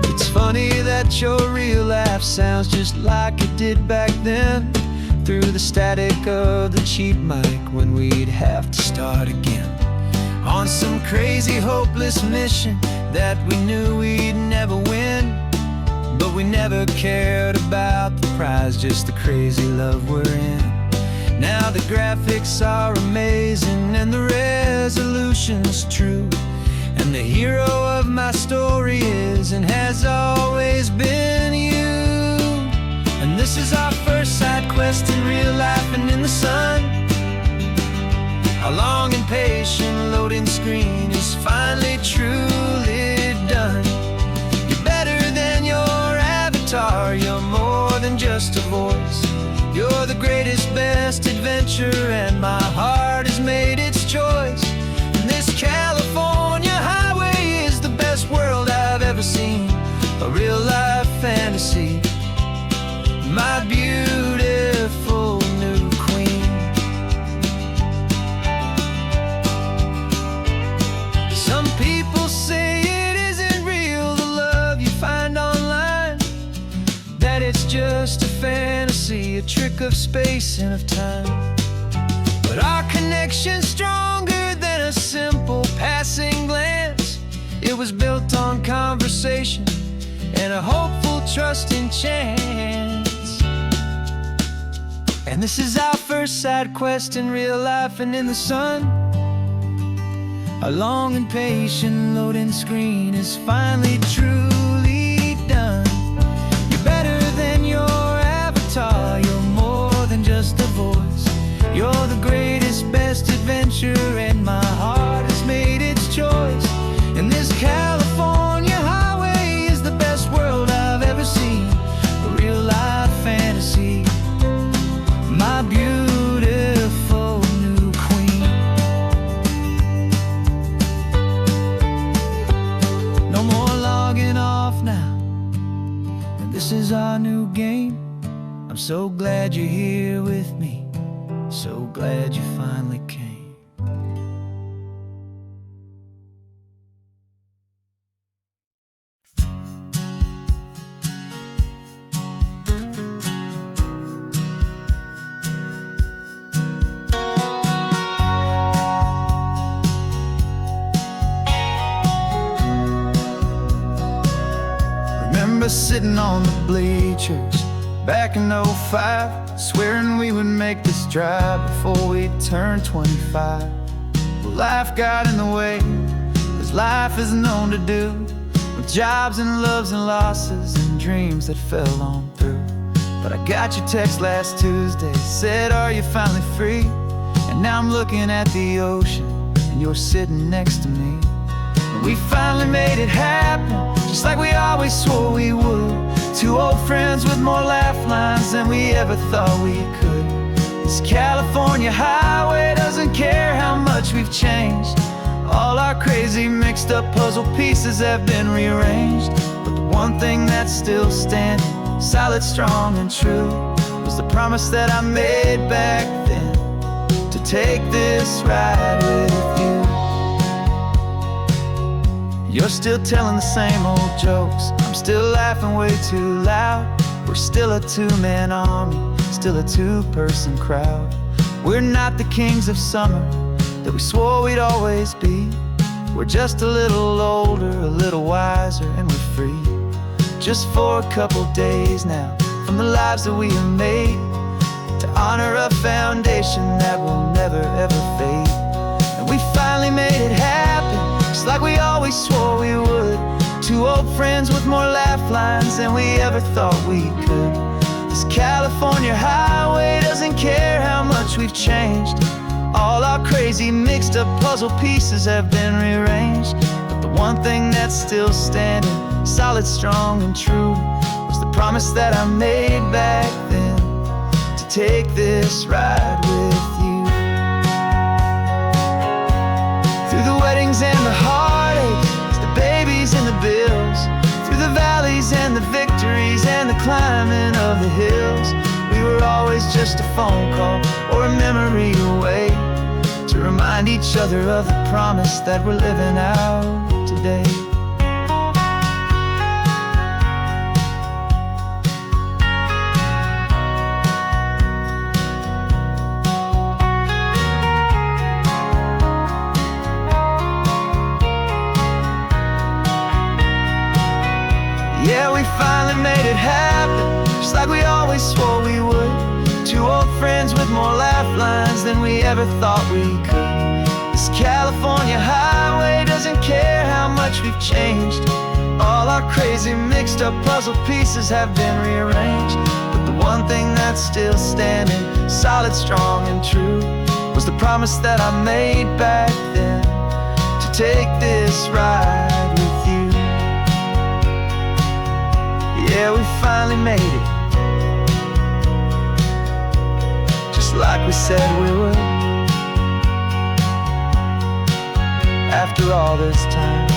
It's funny that your real life sounds just like it did back then, through the static of the cheap mic when we'd have to start again, on some crazy hopeless mission that we knew we'd never win. But we never cared about the prize, just the crazy love we're in. Now the graphics are amazing and the resolution's true, and the hero of my story is and has always been you. And this is our first side quest in real life and in the sun. Our long and patient loading screen is finally truly done. You're better than your avatar, you're more than just a voice. You're the greatest, best adventure, and my heart has made its choice. And this California highway is the best world I've ever seen, a real life fantasy, my beautiful new queen. Some people say it isn't real, the love you find online, that it's just a fantasy, a trick of space and of time. But our connection's stronger than a simple passing glance. It was built on conversation and a hopeful, trusting chance. And this is our first side quest in real life and in the sun. Our long and patient loading screen is finally truly done. You're better than your avatar, you're more than just a voice. You're the greatest, best adventure, and my heart has made its choice. And this California highway is the best world I've ever seen, a real life fantasy, my beautiful new queen. No more logging off now, and this is our new game. I'm so glad you're here with me, so glad you finally came. Remember sitting on the bleachers back in '05, swearing we would make this drive before we turned 25. Well, life got in the way, as life is known to do, with jobs and loves and losses and dreams that fell on through. But I got your text last Tuesday, said, are you finally free? And now I'm looking at the ocean, and you're sitting next to me. And we finally made it happen, just like we always swore we would. Two old friends with more laugh lines than we ever thought we could. This California highway doesn't care how much we've changed. All our crazy mixed up puzzle pieces have been rearranged. But the one thing that's still standing, solid, strong, and true, was the promise that I made back then, to take this ride with you. You're still telling the same old jokes, I'm still laughing way too loud. We're still a two-man army, still a two-person crowd. We're not the kings of summer, that we swore we'd always be. We're just a little older, a little wiser, and we're free. Just for a couple days now, from the lives that we have made, to honor a foundation that will never ever fade. And we finally made it happen, just like we always swore we would. Two old friends with more laugh lines than we ever thought we could. This California highway doesn't care how much we've changed. All our crazy mixed up puzzle pieces have been rearranged, but the one thing that's still standing, solid, strong, and true, was the promise that I made back then, to take this ride with you. Through the weddings and the heartaches, the babies and the bills, through the valleys and the victories and the climbing of the hills, we were always just a phone call or a memory away, to remind each other of the promise that we're living out today. Yeah, we finally made it happen, just like we always swore we would. Two old friends with more laugh lines than we ever thought we could. This California highway doesn't care how much we've changed. All our crazy mixed up puzzle pieces have been rearranged, but the one thing that's still standing, solid, strong, and true, was the promise that I made back then, to take this ride with you. Yeah, we finally made it, just like we said we would. After all this time,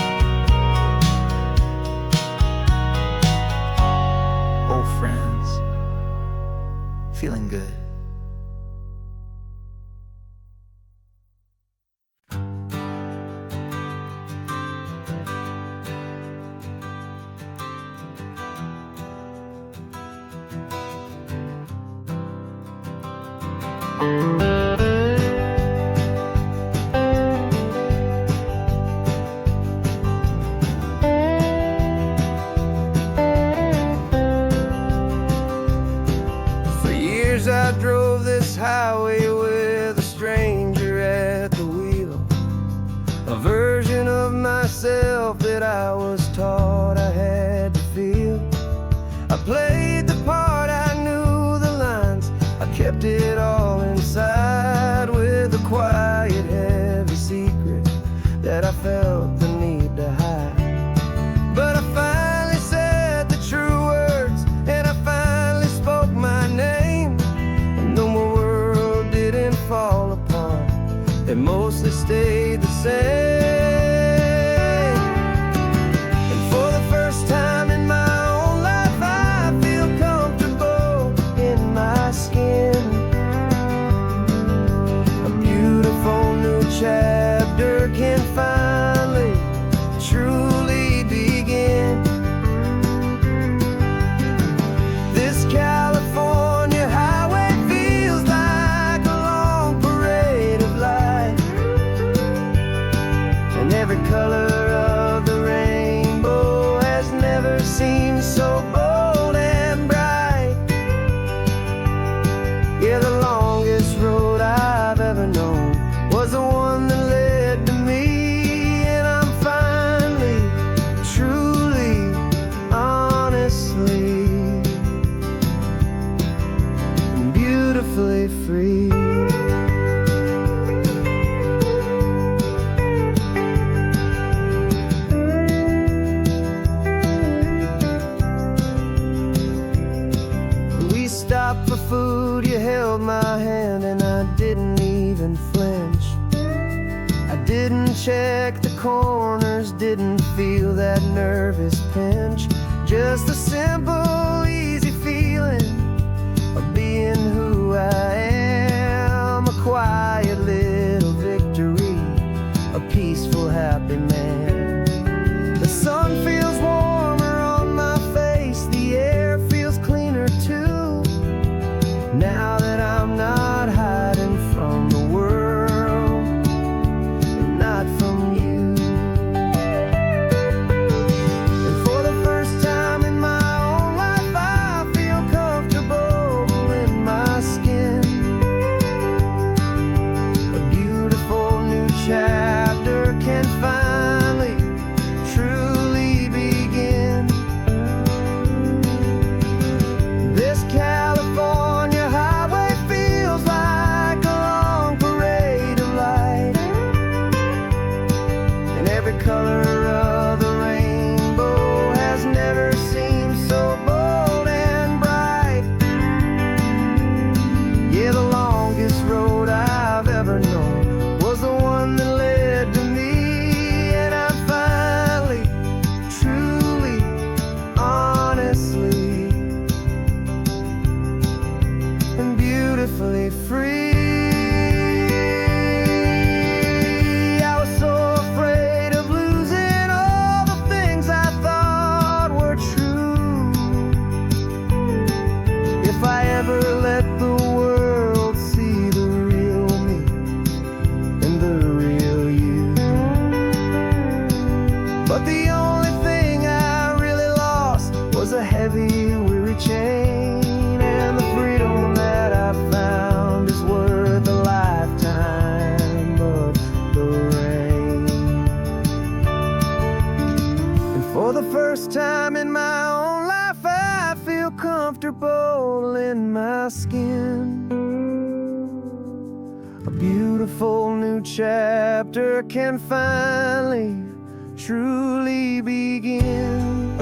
old friends, feeling good. For years I drove this highway with a stranger at the wheel, a version of myself that I was taught I had to feel. I played the part, I knew the lines, I kept it all inside, with a quiet, heavy secret that I felt the need to hide. But I finally said the true words, and I finally spoke my name, and though my world didn't fall apart, it mostly stayed the same. And for the first time in my own life, I feel comfortable in my skin. A beautiful new chapter can finally truly begin. This California highway feels like a long parade of light, and every color of the rainbow has never seemed so bold and bright. Yeah, the longest road I've ever known was the one that led to me, and I'm finally, truly, honestly, beautifully free. We stopped for food, you held my hand, and I didn't even flinch. I didn't check the corners, didn't feel that nervous pinch. Just a simple, easy feeling of being who I am. A quiet little victory, a peaceful, happy man. The sun feels warmer on my face, the air feels cleaner too, now that I'm not hiding from the world. skin. A beautiful new chapter can finally, truly begin.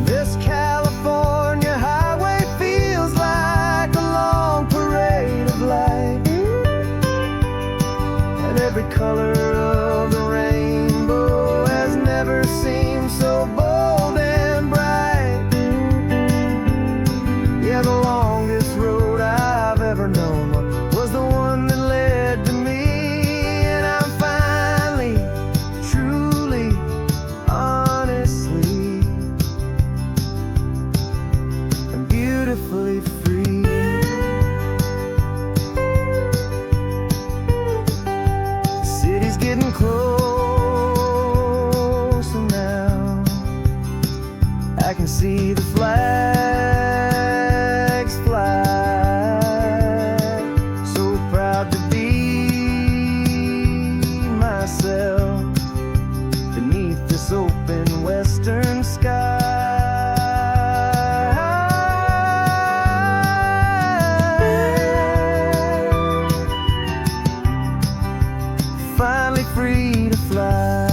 This California highway feels like a long parade of light, and every color of the rainbow has never seemed so bold and bright. Yeah, the longest road I've ever known was the one that led to me, and I'm finally, truly, honestly, and beautifully free. The city's getting closer now. I can see the flags fly. So proud to be myself beneath this open western sky. Finally free to fly.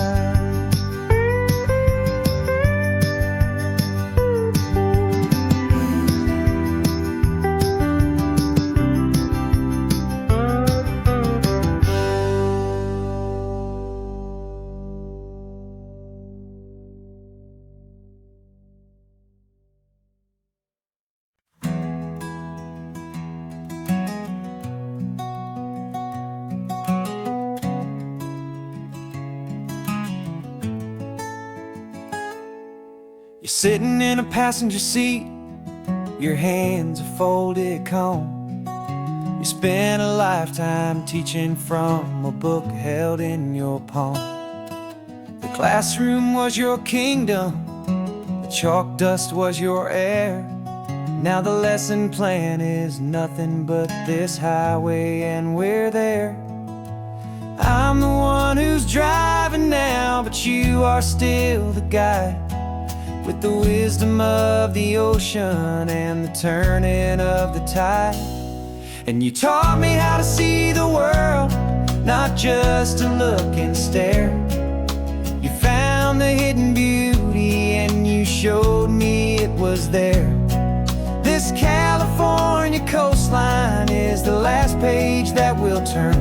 You're sitting in a passenger seat, your hands are folded calm. You spent a lifetime teaching from a book held in your palm. The classroom was your kingdom, the chalk dust was your air. Now the lesson plan is nothing but this highway, and we're there. I'm the one who's driving now, but you are still the guide, with the wisdom of the ocean and the turning of the tide. And you taught me how to see the world, not just to look and stare. You found the hidden beauty and you showed me it was there. This California coastline is the last page that we'll turn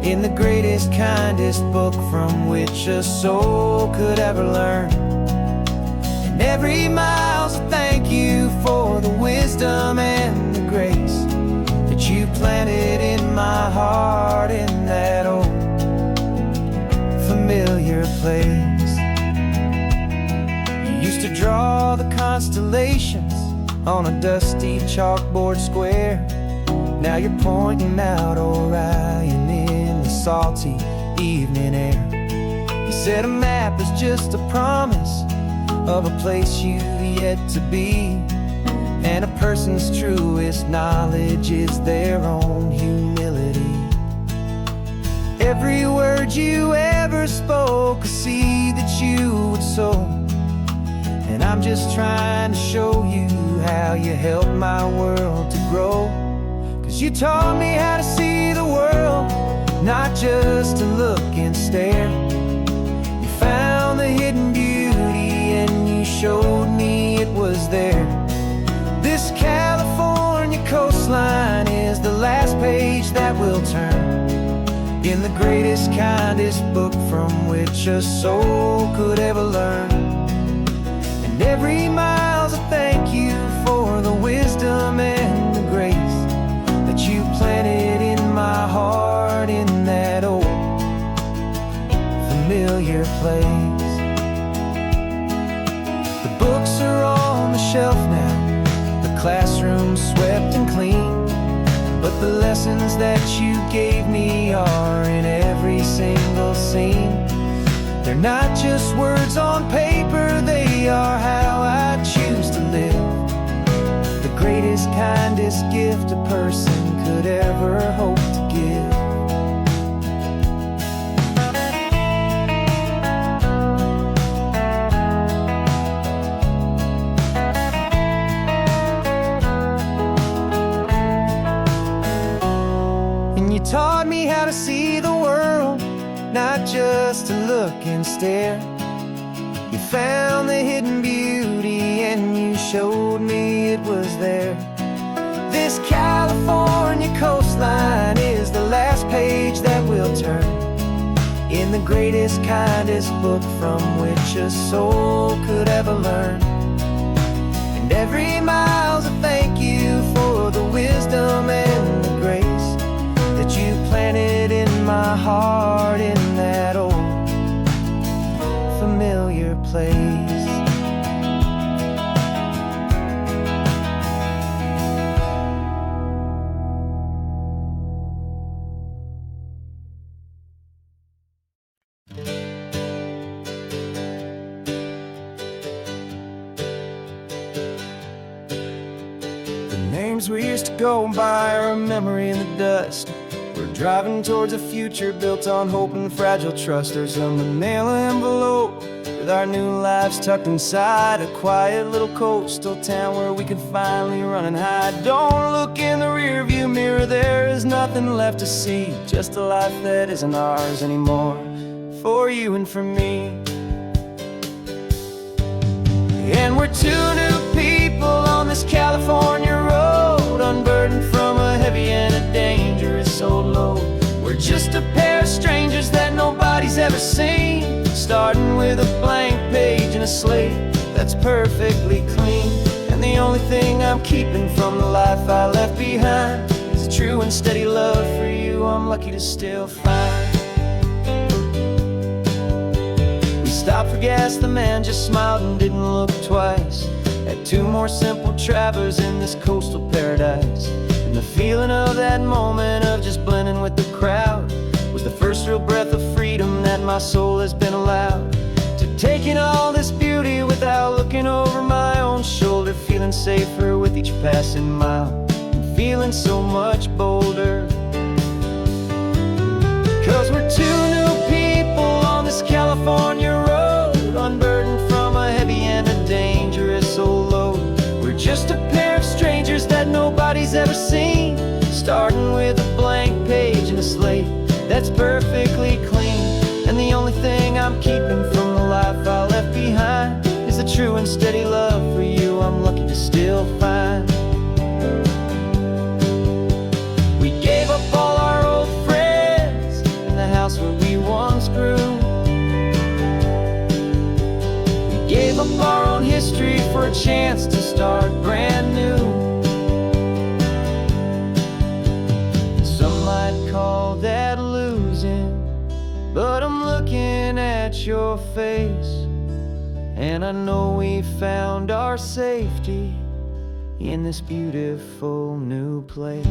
in the greatest, kindest book from which a soul could ever learn. And every mile's a thank you for the wisdom and the grace that you planted in my heart in that old familiar place. You used to draw the constellations on a dusty chalkboard square. Now you're pointing out Orion in the salty evening air. You said a map is just a promise of a place you've yet to be, and a person's truest knowledge is their own humility. Every word you ever spoke, a seed that you would sow, and I'm just trying to show you how you helped my world to grow. 'Cause you taught me how to see the world, not just to look and stare. You found the hidden beauty and you showed me it was there. This California coastline is the last page that we'll turn in the greatest, kindest book from which a soul could ever learn. And every mile's a thank you for the wisdom and the grace that you planted in my heart in that old familiar place. The books are on the shelf now, the classroom swept and clean, but the lessons that you gave me are in every single scene. They're not just words on paper, they are how I choose to live. The greatest, kindest gift a person could ever hope to give. And you taught me how to see the world, not just to look and stare. You found the hidden beauty and you showed me it was there. This California coastline is the last page that we'll turn in the greatest, kindest book from which a soul could ever learn. And every mile's a thank you for the wisdom and the grace that you planted in my heart in that old familiar place. Names we used to go by are a memory in the dust. We're driving towards a future built on hope and fragile trust. There's a manila envelope with our new lives tucked inside, a quiet little coastal town where we can finally run and hide. Don't look in the rearview mirror, there is nothing left to see, just a life that isn't ours anymore, for you and for me. And we're two new people on this California road, unburdened from a heavy and a dangerous old load. We're just a pair of strangers that nobody's ever seen, starting with a blank page and a slate that's perfectly clean. And the only thing I'm keeping from the life I left behind is a true and steady love for you I'm lucky to still find. Stopped for gas, the man just smiled and didn't look twice. Had two more simple travelers in this coastal paradise. And the feeling of that moment of just blending with the crowd was the first real breath of freedom that my soul has been allowed to take in all this beauty without looking over my own shoulder, feeling safer with each passing mile and feeling so much bolder. 'Cause we're two new people on this California road, unburdened from a heavy and a dangerous old load. We're just a pair of strangers that nobody's ever seen, starting with a blank page and a slate that's perfectly clean. And the only thing I'm keeping from the life I left behind is the true and steady love for you I'm lucky to still find. We gave up all our old friends in the house where we once grew. Gave up our own history for a chance to start brand new. Some might call that losing, but I'm looking at your face, and I know we found our safety in this beautiful new place.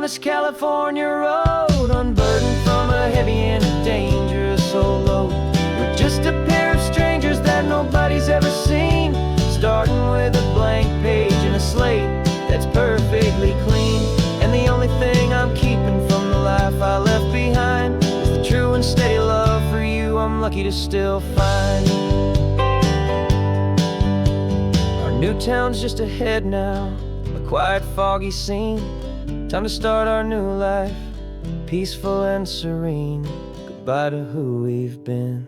This California road, unburdened from a heavy and a dangerous old load. We're just a pair of strangers that nobody's ever seen, starting with a blank page and a slate that's perfectly clean. And the only thing I'm keeping from the life I left behind is the true and steady love for you I'm lucky to still find. Our new town's just ahead now, a quiet, foggy scene. Time to start our new life, peaceful and serene. Goodbye to who we've been.